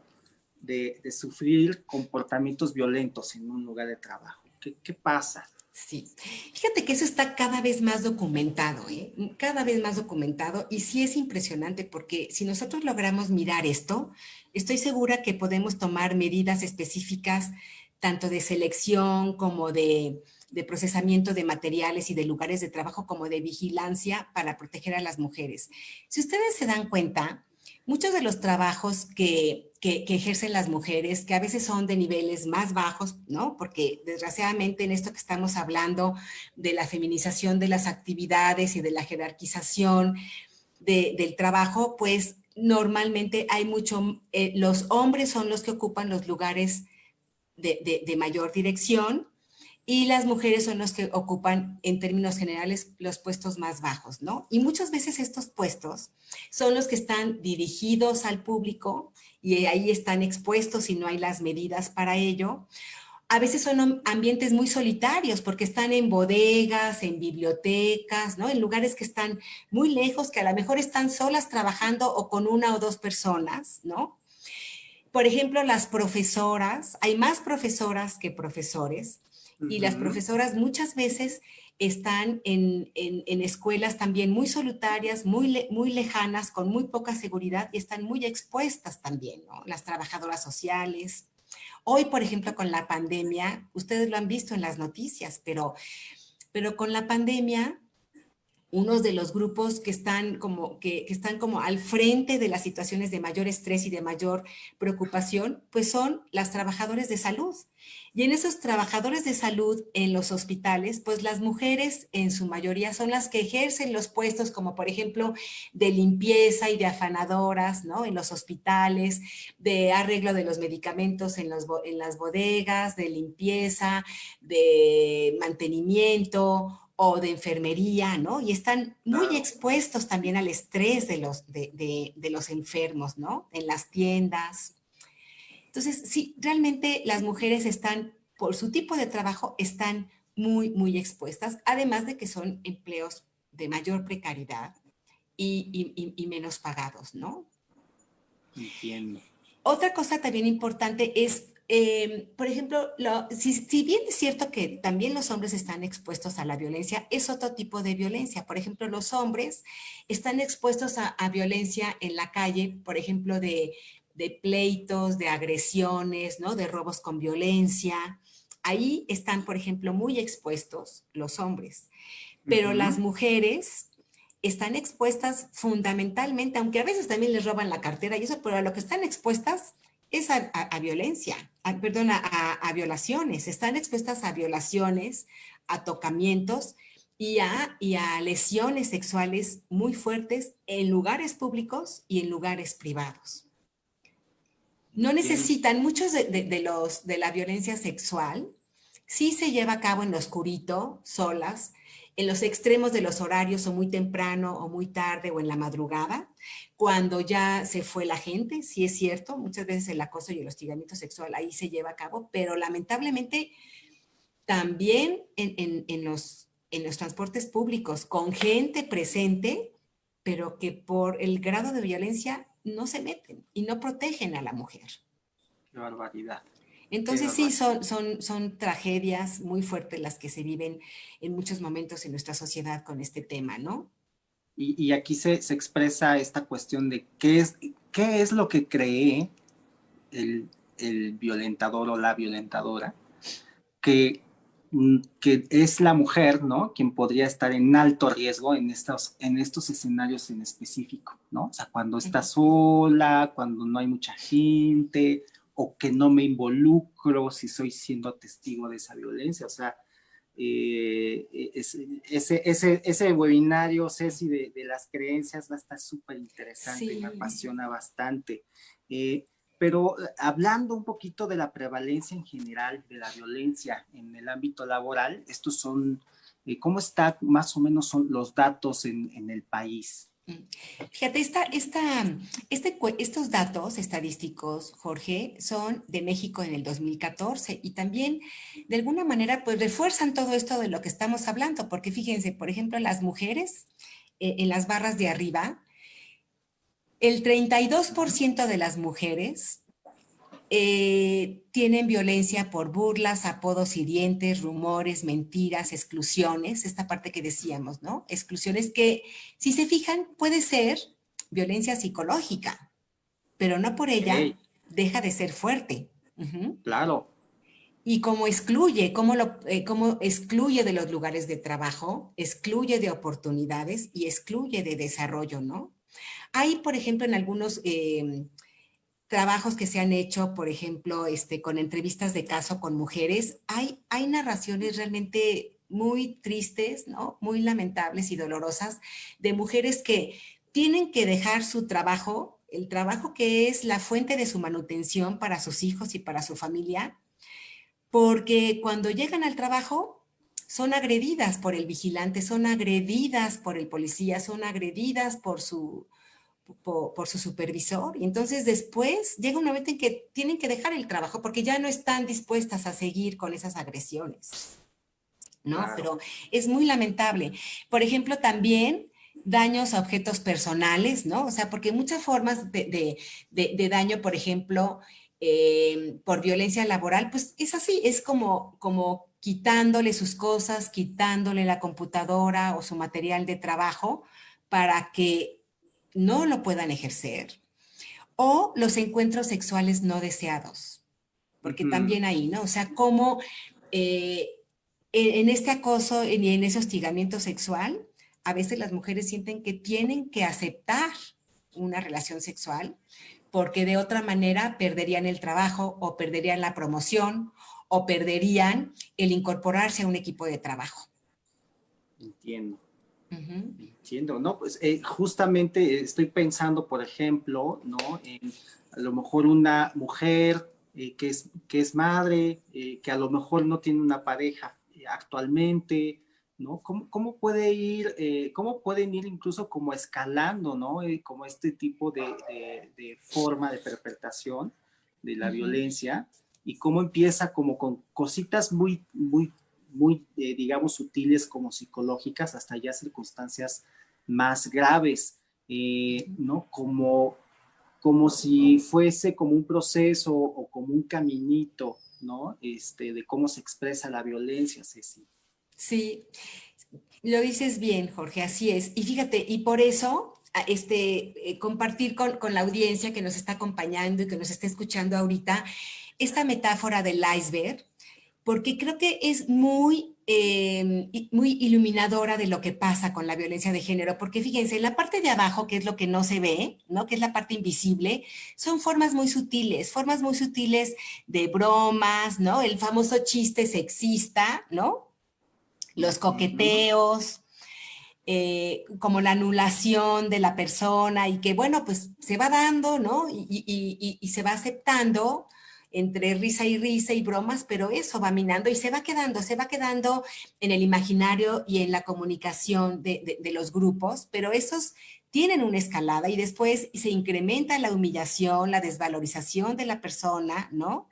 de sufrir comportamientos violentos en un lugar de trabajo? ¿Qué pasa? Sí, fíjate que eso está cada vez más documentado, ¿eh? Cada vez más documentado, y sí es impresionante porque si nosotros logramos mirar esto, estoy segura que podemos tomar medidas específicas tanto de selección como de procesamiento de materiales y de lugares de trabajo como de vigilancia para proteger a las mujeres. Si ustedes se dan cuenta, muchos de los trabajos que ejercen las mujeres, que a veces son de niveles más bajos, ¿no? Porque desgraciadamente en esto que estamos hablando de la feminización de las actividades y de la jerarquización del trabajo, pues normalmente hay mucho, los hombres son los que ocupan los lugares de mayor dirección, y las mujeres son los que ocupan, en términos generales, los puestos más bajos, ¿no? Y muchas veces estos puestos son los que están dirigidos al público y ahí están expuestos y no hay las medidas para ello. A veces son ambientes muy solitarios porque están en bodegas, en bibliotecas, ¿no? En lugares que están muy lejos, que a lo mejor están solas trabajando o con una o dos personas, ¿no? Por ejemplo, las profesoras, hay más profesoras que profesores, y las profesoras muchas veces están en escuelas también muy solitarias, muy lejanas, con muy poca seguridad, y están muy expuestas también, ¿no? Las trabajadoras sociales. Hoy, por ejemplo, con la pandemia, ustedes lo han visto en las noticias, pero con la pandemia, unos de los grupos que están como al frente de las situaciones de mayor estrés y de mayor preocupación, pues son las trabajadoras de salud. Y en esos trabajadores de salud en los hospitales, pues las mujeres en su mayoría son las que ejercen los puestos como por ejemplo de limpieza y de afanadoras, ¿no? En los hospitales, de arreglo de los medicamentos en las bodegas, de limpieza, de mantenimiento o de enfermería, ¿no? Y están muy expuestos también al estrés de los enfermos, ¿no? En las tiendas. Entonces, sí, realmente las mujeres están, por su tipo de trabajo, están muy expuestas, además de que son empleos de mayor precariedad y menos pagados, ¿no? Entiendo. Otra cosa también importante es, por ejemplo, si bien es cierto que también los hombres están expuestos a la violencia, es otro tipo de violencia. Por ejemplo, los hombres están expuestos a violencia en la calle, por ejemplo, de pleitos, de agresiones, ¿no? De robos con violencia. Ahí están, por ejemplo, muy expuestos los hombres. Pero las mujeres están expuestas fundamentalmente, aunque a veces también les roban la cartera y eso, pero a lo que están expuestas es a violencia, a violaciones. Están expuestas a violaciones, a tocamientos y a lesiones sexuales muy fuertes en lugares públicos y en lugares privados. No necesitan, muchos de la violencia sexual sí se lleva a cabo en lo oscurito, solas, en los extremos de los horarios, o muy temprano o muy tarde o en la madrugada, cuando ya se fue la gente. Sí es cierto, muchas veces el acoso y el hostigamiento sexual ahí se lleva a cabo, pero lamentablemente también en los transportes públicos, con gente presente, pero que por el grado de violencia no se meten y no protegen a la mujer. Qué barbaridad. Entonces sí, son tragedias muy fuertes las que se viven en muchos momentos en nuestra sociedad con este tema, ¿no? Y aquí se expresa esta cuestión de qué es lo que cree el violentador o la violentadora, que es la mujer, ¿no? Quien podría estar en alto riesgo en estos escenarios en específico, ¿no? O sea, cuando está sola, cuando no hay mucha gente, o que no me involucro si soy siendo testigo de esa violencia. O sea, ese webinario, Ceci, de las creencias va a estar súper interesante, Sí. me apasiona bastante. Pero hablando un poquito de la prevalencia en general de la violencia en el ámbito laboral, estos son, ¿cómo está más o menos son los datos en el país? Fíjate, estos datos estadísticos, Jorge, son de México en el 2014 y también de alguna manera pues refuerzan todo esto de lo que estamos hablando, porque fíjense, por ejemplo, las mujeres en las barras de arriba, el 32% de las mujeres tienen violencia por burlas, apodos hirientes, rumores, mentiras, exclusiones, esta parte que decíamos, ¿no? Exclusiones que, si se fijan, puede ser violencia psicológica, pero no por ella Okay, deja de ser fuerte. Uh-huh. claro. Y como excluye, como excluye de los lugares de trabajo, excluye de oportunidades y excluye de desarrollo, ¿no? Hay, por ejemplo, en algunos trabajos que se han hecho, por ejemplo, con entrevistas de caso con mujeres, hay narraciones realmente muy tristes, ¿no? Muy lamentables y dolorosas de mujeres que tienen que dejar su trabajo, el trabajo que es la fuente de su manutención para sus hijos y para su familia, porque cuando llegan al trabajo son agredidas por el vigilante, son agredidas por el policía, son agredidas por su supervisor. Y entonces después llega un momento en que tienen que dejar el trabajo porque ya no están dispuestas a seguir con esas agresiones, ¿no? Claro. Pero es muy lamentable. Por ejemplo, también daños a objetos personales, ¿no? O sea, porque muchas formas de daño, por ejemplo, por violencia laboral, pues es así, es como quitándole sus cosas, quitándole la computadora o su material de trabajo para que no lo puedan ejercer. O los encuentros sexuales no deseados, porque Uh-huh. también ahí, ¿no? O sea, cómo eh, en este acoso y en ese hostigamiento sexual, a veces las mujeres sienten que tienen que aceptar una relación sexual porque de otra manera perderían el trabajo o perderían la promoción o perderían el incorporarse a un equipo de trabajo. Entiendo. Uh-huh. Entiendo, ¿no? Pues justamente estoy pensando, por ejemplo, ¿no? En a lo mejor una mujer que es madre, que a lo mejor no tiene una pareja actualmente, ¿no? ¿Cómo puede ir, cómo pueden ir incluso como escalando, ¿no? Como este tipo de forma de perpetración de la Uh-huh. violencia y cómo empieza como con cositas muy digamos, sutiles como psicológicas, hasta ya circunstancias más graves, ¿no? Como si fuese como un proceso o como un caminito, ¿no? De cómo se expresa la violencia, Ceci. Sí, lo dices bien, Jorge, así es. Y fíjate, y por eso compartir con la audiencia que nos está acompañando y que nos está escuchando ahorita esta metáfora del iceberg, porque creo que es muy iluminadora de lo que pasa con la violencia de género, porque fíjense, en la parte de abajo, que es lo que no se ve, ¿no? Que es la parte invisible, son formas muy sutiles de bromas, ¿no? El famoso chiste sexista, ¿no? Los Uh-huh. coqueteos, como la anulación de la persona y que, bueno, pues se va dando, ¿no? Y se va aceptando entre risa y bromas, pero eso va minando y se va quedando en el imaginario y en la comunicación de los grupos, pero esos tienen una escalada y después se incrementa la humillación, la desvalorización de la persona, ¿no?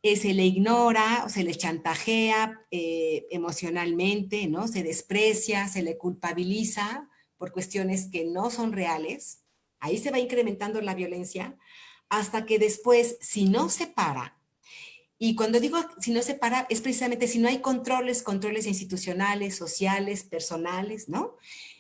Se le ignora o se le chantajea emocionalmente, ¿no? Se desprecia, se le culpabiliza por cuestiones que no son reales. Ahí se va incrementando la violencia hasta que después, si no se para, y cuando digo si no se para, es precisamente si no hay controles institucionales, sociales, personales, ¿no?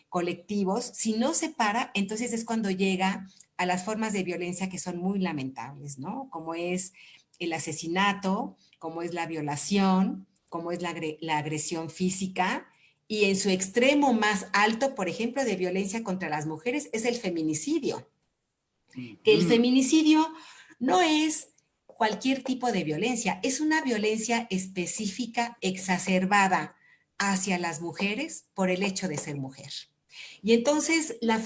Colectivos, si no se para, entonces es cuando llega a las formas de violencia que son muy lamentables, ¿no? Como es el asesinato, como es la violación, como es la agresión física, y en su extremo más alto, por ejemplo, de violencia contra las mujeres, es el feminicidio. Que el Uh-huh. feminicidio no es cualquier tipo de violencia, es una violencia específica, exacerbada hacia las mujeres por el hecho de ser mujer. Y entonces la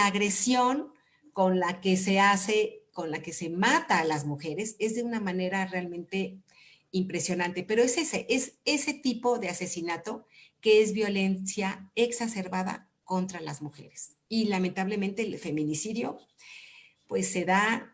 agresión con la que se hace, con la que se mata a las mujeres, es de una manera realmente impresionante. Pero es ese tipo de asesinato que es violencia exacerbada contra las mujeres. Y lamentablemente el feminicidio, pues se da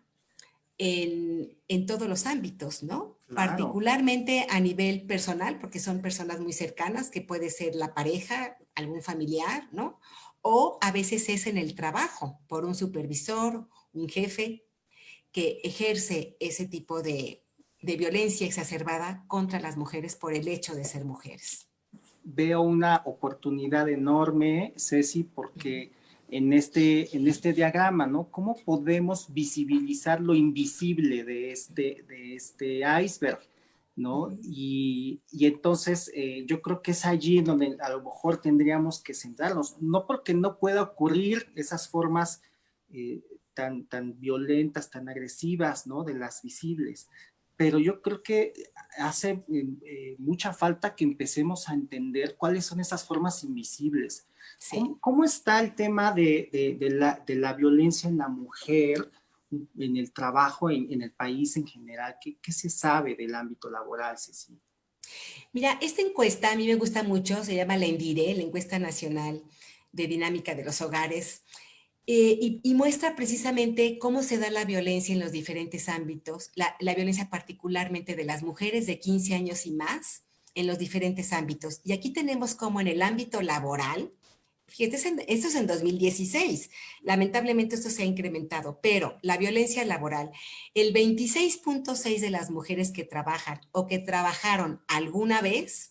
en todos los ámbitos, ¿no? Claro. Particularmente a nivel personal, porque son personas muy cercanas, que puede ser la pareja, algún familiar, ¿no? O a veces es en el trabajo, por un supervisor, un jefe, que ejerce ese tipo de violencia exacerbada contra las mujeres por el hecho de ser mujeres. Veo una oportunidad enorme, Ceci, porque en este diagrama, ¿no? ¿Cómo podemos visibilizar lo invisible de este iceberg, ¿no? Y entonces yo creo que es allí en donde a lo mejor tendríamos que centrarnos, no porque no pueda ocurrir esas formas tan violentas, tan agresivas, ¿no? De las visibles, pero yo creo que hace mucha falta que empecemos a entender cuáles son esas formas invisibles. Sí. ¿Cómo está el tema de la violencia en la mujer, en el trabajo, en el país en general? ¿Qué se sabe del ámbito laboral, Ceci? Mira, esta encuesta a mí me gusta mucho, se llama la ENDIRE, la Encuesta Nacional de Dinámica de los Hogares, y muestra precisamente cómo se da la violencia en los diferentes ámbitos, la violencia particularmente de las mujeres de 15 años y más en los diferentes ámbitos. Y aquí tenemos como en el ámbito laboral, fíjate, esto es en 2016, lamentablemente esto se ha incrementado, pero la violencia laboral, el 26.6 de las mujeres que trabajan o que trabajaron alguna vez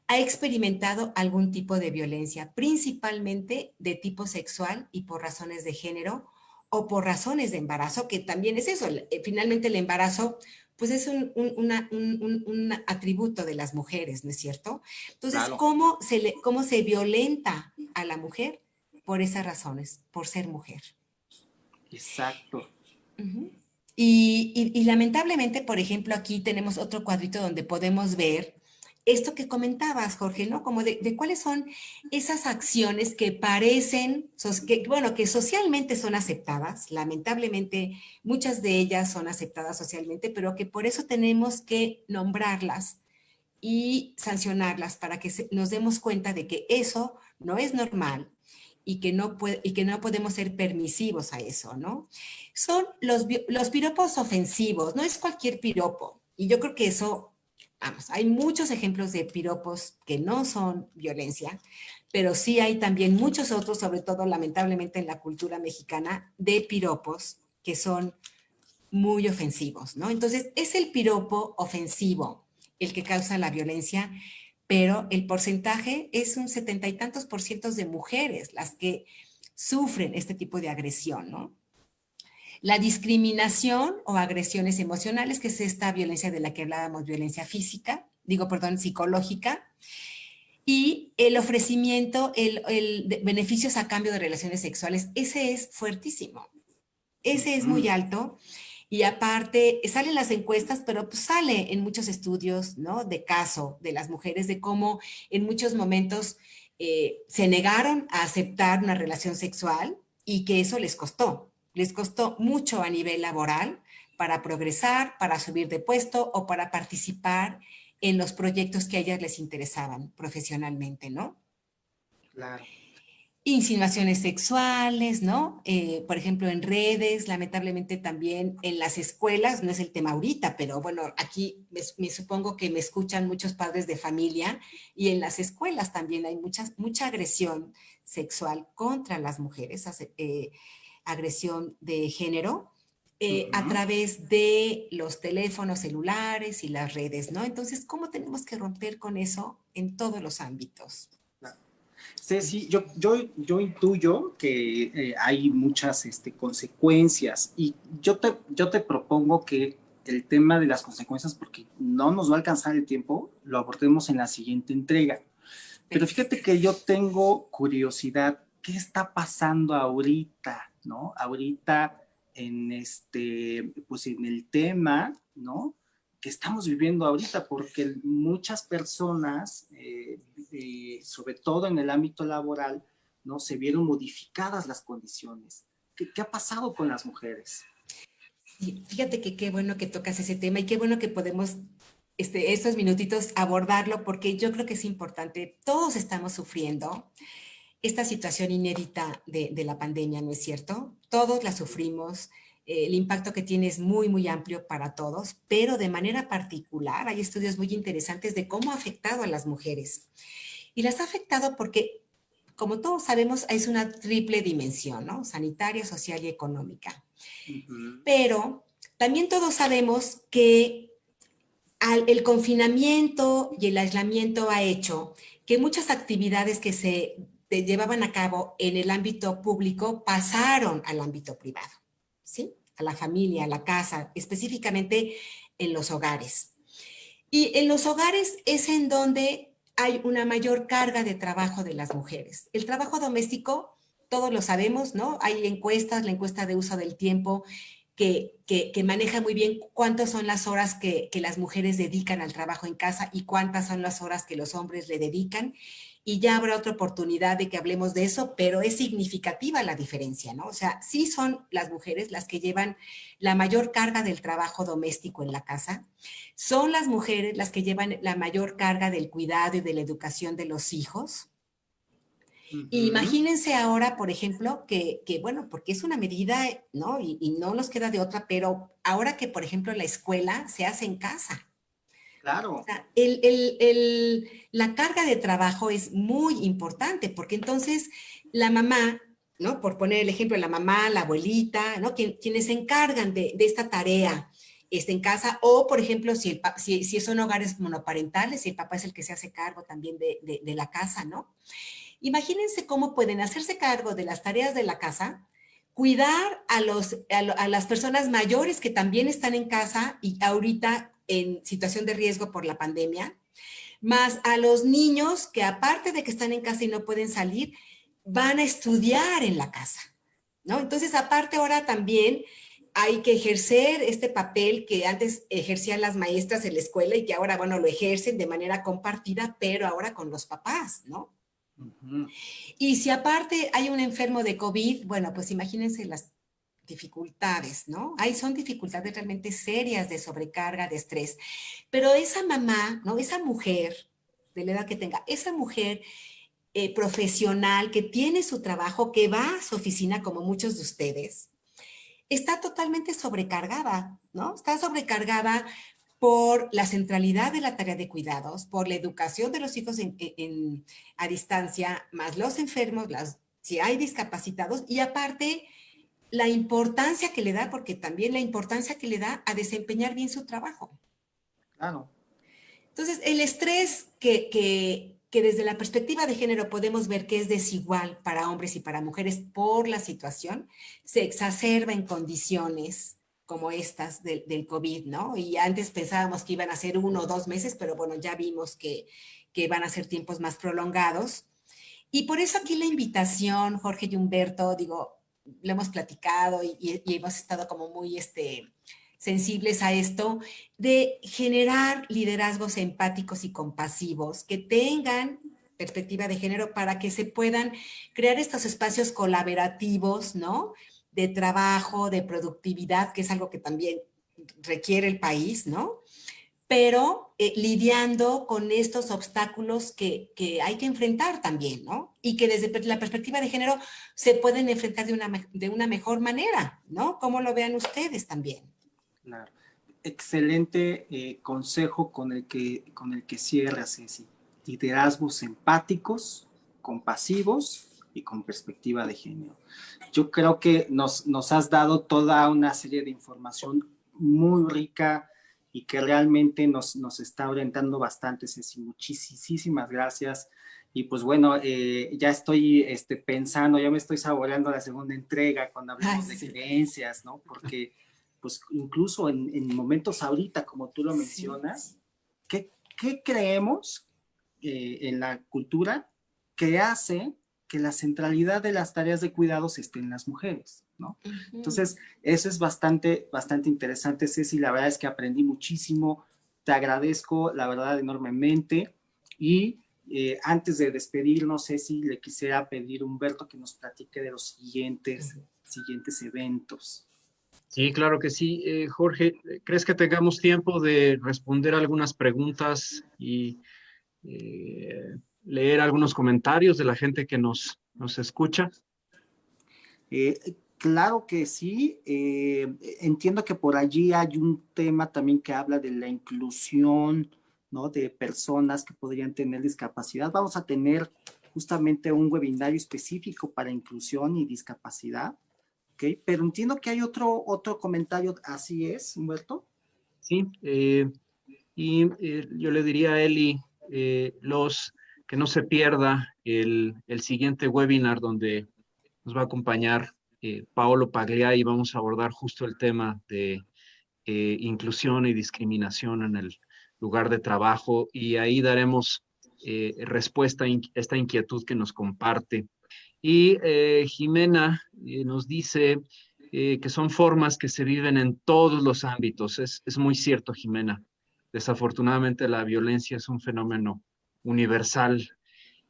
ha experimentado algún tipo de violencia, principalmente de tipo sexual y por razones de género o por razones de embarazo, que también es eso. Finalmente el embarazo pues es un atributo de las mujeres, ¿no es cierto? Entonces, Claro. ¿cómo se violenta a la mujer? Por esas razones, por ser mujer. Exacto. Uh-huh. Y lamentablemente, por ejemplo, aquí tenemos otro cuadrito donde podemos ver esto que comentabas, Jorge, ¿no? Como de cuáles son esas acciones que parecen, que socialmente son aceptadas, lamentablemente muchas de ellas son aceptadas socialmente, pero que por eso tenemos que nombrarlas y sancionarlas para que nos demos cuenta de que eso no es normal y que no podemos ser permisivos a eso, ¿no? Son los piropos ofensivos, no es cualquier piropo. Y yo creo que eso, vamos, hay muchos ejemplos de piropos que no son violencia, pero sí hay también muchos otros, sobre todo lamentablemente en la cultura mexicana, de piropos que son muy ofensivos, ¿no? Entonces, es el piropo ofensivo el que causa la violencia, pero el porcentaje es un 70 y tantos por ciento de mujeres las que sufren este tipo de agresión, ¿no? La discriminación o agresiones emocionales, que es esta violencia de la que hablábamos, violencia psicológica, y el ofrecimiento, de beneficios a cambio de relaciones sexuales, ese es fuertísimo, ese es muy alto. Y aparte, salen las encuestas, pero pues sale en muchos estudios, ¿no? De caso de las mujeres, de cómo en muchos momentos se negaron a aceptar una relación sexual y que eso les costó mucho a nivel laboral para progresar, para subir de puesto o para participar en los proyectos que a ellas les interesaban profesionalmente, ¿no? Claro. Insinuaciones sexuales, ¿no? Por ejemplo, en redes, lamentablemente también en las escuelas, no es el tema ahorita, pero bueno, aquí me supongo que me escuchan muchos padres de familia y en las escuelas también hay mucha agresión sexual contra las mujeres, agresión de género, a través de los teléfonos celulares y las redes, ¿no? Entonces, ¿cómo tenemos que romper con eso en todos los ámbitos? Ceci, yo intuyo que hay muchas consecuencias y yo te propongo que el tema de las consecuencias, porque no nos va a alcanzar el tiempo, lo abordemos en la siguiente entrega. Pero fíjate que yo tengo curiosidad, ¿qué está pasando ahorita, no? Ahorita en pues en el tema ¿no?, que estamos viviendo ahorita, porque muchas personas, sobre todo en el ámbito laboral, ¿no?, se vieron modificadas las condiciones. ¿Qué ha pasado con las mujeres? Y fíjate que qué bueno que tocas ese tema y qué bueno que podemos estos minutitos abordarlo, porque yo creo que es importante. Todos estamos sufriendo esta situación inédita de la pandemia, ¿no es cierto? Todos la sufrimos. El impacto que tiene es muy, muy amplio para todos, pero de manera particular hay estudios muy interesantes de cómo ha afectado a las mujeres. Y las ha afectado porque, como todos sabemos, es una triple dimensión, ¿no? Sanitaria, social y económica. Pero también todos sabemos que el confinamiento y el aislamiento ha hecho que muchas actividades que se llevaban a cabo en el ámbito público pasaron al ámbito privado, ¿sí? A la familia, a la casa, específicamente en los hogares. Y en los hogares es en donde hay una mayor carga de trabajo de las mujeres. El trabajo doméstico, todos lo sabemos, ¿no? Hay encuestas, la encuesta de uso del tiempo, que maneja muy bien cuántas son las horas que las mujeres dedican al trabajo en casa y cuántas son las horas que los hombres le dedican. Y ya habrá otra oportunidad de que hablemos de eso, pero es significativa la diferencia, ¿no? O sea, sí son las mujeres las que llevan la mayor carga del trabajo doméstico en la casa, son las mujeres las que llevan la mayor carga del cuidado y de la educación de los hijos. Imagínense ahora, por ejemplo, bueno, porque es una medida, ¿no? Y no nos queda de otra, pero ahora que, por ejemplo, la escuela se hace en casa. O Claro. sea, la carga de trabajo es muy importante, porque entonces la mamá, ¿no? Por poner el ejemplo, la mamá, la abuelita, ¿no? Quienes se encargan de esta tarea en casa, o por ejemplo, si son hogares monoparentales, si el papá es el que se hace cargo también de la casa, ¿no? Imagínense cómo pueden hacerse cargo de las tareas de la casa, cuidar a las personas mayores que también están en casa y ahorita en situación de riesgo por la pandemia, más a los niños que aparte de que están en casa y no pueden salir, van a estudiar en la casa, ¿no? Entonces, aparte ahora también hay que ejercer este papel que antes ejercían las maestras en la escuela y que ahora, bueno, lo ejercen de manera compartida, pero ahora con los papás, ¿no? Y si aparte hay un enfermo de COVID, bueno, pues imagínense las dificultades, ¿no? Ahí son dificultades realmente serias de sobrecarga, de estrés. Pero esa mamá, ¿no? Esa mujer, de la edad que tenga, esa mujer profesional que tiene su trabajo, que va a su oficina como muchos de ustedes, está totalmente sobrecargada, ¿no? Está sobrecargada por la centralidad de la tarea de cuidados, por la educación de los hijos a distancia, más los enfermos, si hay discapacitados, y aparte la importancia que le da, porque también la importancia que le da a desempeñar bien su trabajo. Claro. Entonces, el estrés que desde la perspectiva de género podemos ver que es desigual para hombres y para mujeres por la situación, se exacerba en condiciones como estas del COVID, ¿no? Y antes pensábamos que iban a ser 1 o 2 meses, pero bueno, ya vimos que van a ser tiempos más prolongados. Y por eso aquí la invitación, Jorge y Humberto, digo, lo hemos platicado y hemos estado como muy sensibles a esto, de generar liderazgos empáticos y compasivos que tengan perspectiva de género para que se puedan crear estos espacios colaborativos, ¿no? De trabajo, de productividad, que es algo que también requiere el país, ¿no? Pero lidiando con estos obstáculos que hay que enfrentar también, ¿no? Y que desde la perspectiva de género se pueden enfrentar de una mejor manera, ¿no? ¿Cómo lo vean ustedes también? Claro. Excelente consejo con el que cierra, Ceci. Liderazgos empáticos, compasivos y con perspectiva de género. Yo creo que nos has dado toda una serie de información muy rica y que realmente nos está orientando bastante, Ceci. Muchísimas gracias. Y pues bueno, ya estoy pensando, ya me estoy saboreando la segunda entrega cuando hablemos de creencias, ¿no? Porque pues incluso en momentos ahorita, como tú lo mencionas, ¿qué creemos en la cultura que hace que la centralidad de las tareas de cuidados esté en las mujeres? ¿no? Entonces, eso es bastante interesante, Ceci. La verdad es que aprendí muchísimo. Te agradezco, la verdad, enormemente. Y antes de despedirnos, Ceci, le quisiera pedir a Humberto que nos platique de los siguientes eventos. Sí, claro que sí. Jorge, ¿crees que tengamos tiempo de responder algunas preguntas y leer algunos comentarios de la gente que nos escucha? Claro que sí. Entiendo que por allí hay un tema también que habla de la inclusión, ¿no? De personas que podrían tener discapacidad. Vamos a tener justamente un webinario específico para inclusión y discapacidad, ¿ok? Pero entiendo que hay otro comentario. ¿Así es, Humberto? Sí, yo le diría a Eli, que no se pierda el siguiente webinar donde nos va a acompañar Paolo Pagliai y vamos a abordar justo el tema de inclusión y discriminación en el lugar de trabajo y ahí daremos respuesta a esta inquietud que nos comparte. Y Jimena nos dice que son formas que se viven en todos los ámbitos. Es muy cierto, Jimena. Desafortunadamente la violencia es un fenómeno universal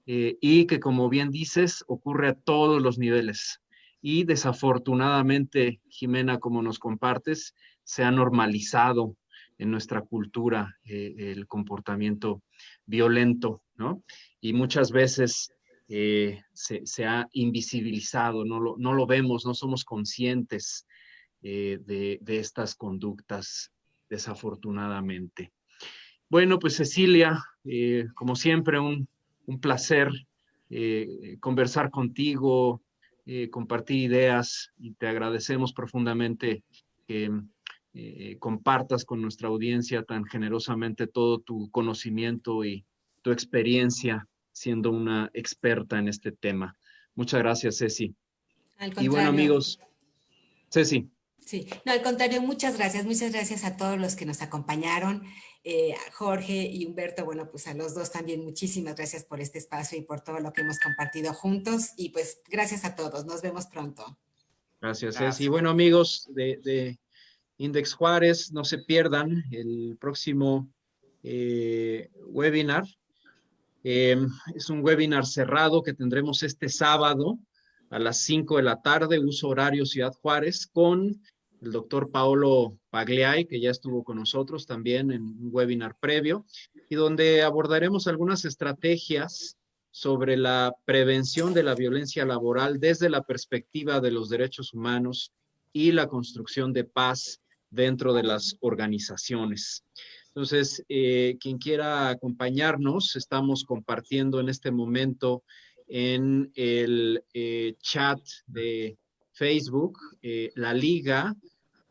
y que, como bien dices, ocurre a todos los niveles. Y desafortunadamente, Jimena, como nos compartes, se ha normalizado en nuestra cultura el comportamiento violento, ¿no? Y muchas veces se ha invisibilizado, no lo vemos, no somos conscientes de estas conductas, desafortunadamente. Bueno, pues Cecilia, como siempre, un placer conversar contigo, compartir ideas y te agradecemos profundamente que compartas con nuestra audiencia tan generosamente todo tu conocimiento y tu experiencia siendo una experta en este tema. Muchas gracias, Ceci. Al Y bueno, contrario. amigos, Ceci. Sí, no, al contrario, muchas gracias a todos los que nos acompañaron, a Jorge y Humberto, bueno, pues a los dos también muchísimas gracias por este espacio y por todo lo que hemos compartido juntos y pues gracias a todos, nos vemos pronto. Gracias, Ceci. Y Gracias. bueno, amigos de Index Juárez, no se pierdan el próximo webinar. Es un webinar cerrado que tendremos este sábado a las 5 de la tarde, uso horario Ciudad Juárez, con el doctor Paolo Pagliai, que ya estuvo con nosotros también en un webinar previo, y donde abordaremos algunas estrategias sobre la prevención de la violencia laboral desde la perspectiva de los derechos humanos y la construcción de paz dentro de las organizaciones. Entonces, quien quiera acompañarnos, estamos compartiendo en este momento en el chat de Facebook la liga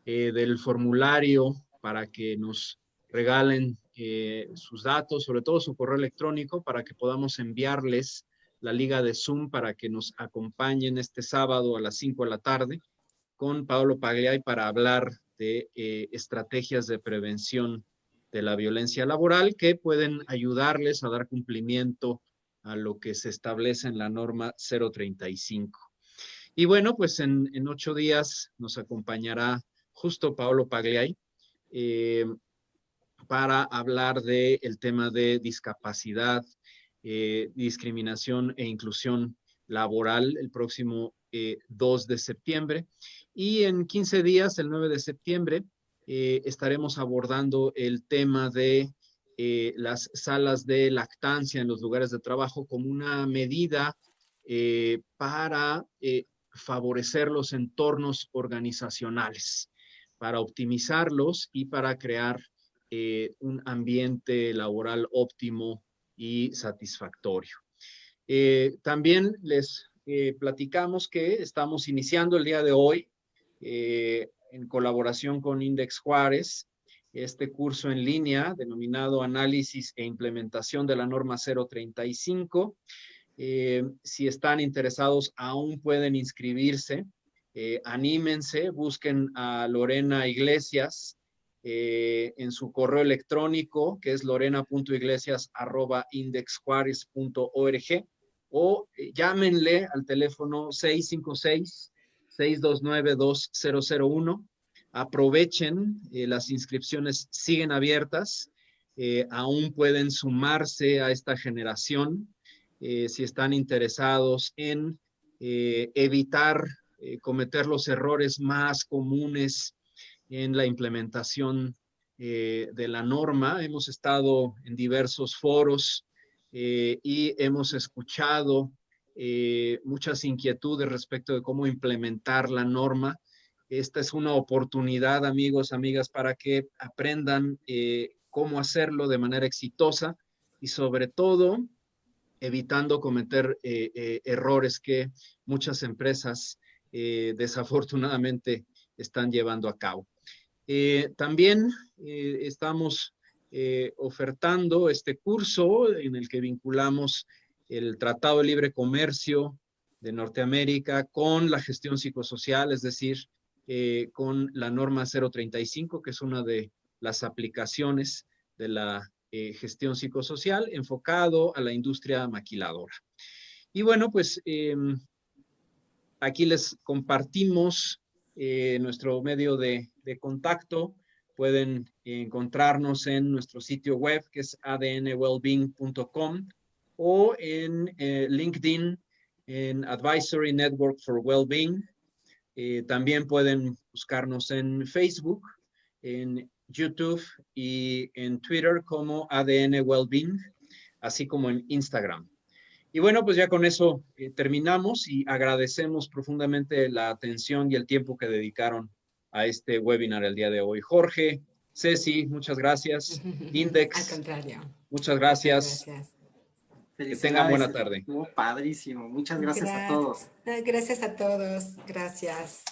del formulario para que nos regalen sus datos, sobre todo su correo electrónico, para que podamos enviarles la liga de Zoom para que nos acompañen este sábado a las 5 de la tarde con Paolo Pagliai para hablar de estrategias de prevención de la violencia laboral que pueden ayudarles a dar cumplimiento a lo que se establece en la norma 035. Y bueno, pues en 8 días nos acompañará justo Paolo Pagliai para hablar del tema de discapacidad, discriminación e inclusión laboral el próximo 2 de septiembre. Y en 15 días, el 9 de septiembre, estaremos abordando el tema de las salas de lactancia en los lugares de trabajo como una medida para favorecer los entornos organizacionales, para optimizarlos y para crear un ambiente laboral óptimo y satisfactorio. También les platicamos que estamos iniciando el día de hoy en colaboración con Index Juárez este curso en línea denominado Análisis e Implementación de la Norma 035. Si están interesados, aún pueden inscribirse. Anímense, busquen a Lorena Iglesias en su correo electrónico, que es lorena.iglesias@indexjuarez.org, o llámenle al teléfono 656 629-2001. Aprovechen, las inscripciones siguen abiertas, aún pueden sumarse a esta generación si están interesados en evitar cometer los errores más comunes en la implementación de la norma. Hemos estado en diversos foros y hemos escuchado muchas inquietudes respecto de cómo implementar la norma. Esta es una oportunidad, amigos, amigas, para que aprendan cómo hacerlo de manera exitosa y sobre todo evitando cometer errores que muchas empresas desafortunadamente están llevando a cabo. También estamos ofertando este curso en el que vinculamos el Tratado de Libre Comercio de Norteamérica con la gestión psicosocial, es decir, con la norma 035, que es una de las aplicaciones de la gestión psicosocial enfocado a la industria maquiladora. Y bueno, pues aquí les compartimos nuestro medio de contacto. Pueden encontrarnos en nuestro sitio web, que es adnwellbeing.com, o en LinkedIn, en Advisory Network for Wellbeing. También pueden buscarnos en Facebook, en YouTube y en Twitter como ADN Wellbeing, así como en Instagram. Y bueno, pues ya con eso terminamos y agradecemos profundamente la atención y el tiempo que dedicaron a este webinar el día de hoy. Jorge, Ceci, muchas gracias. Index, al contrario. muchas gracias. Gracias. Que tengan buena tarde. Estuvo padrísimo. Muchas gracias a todos. Gracias a todos. Gracias.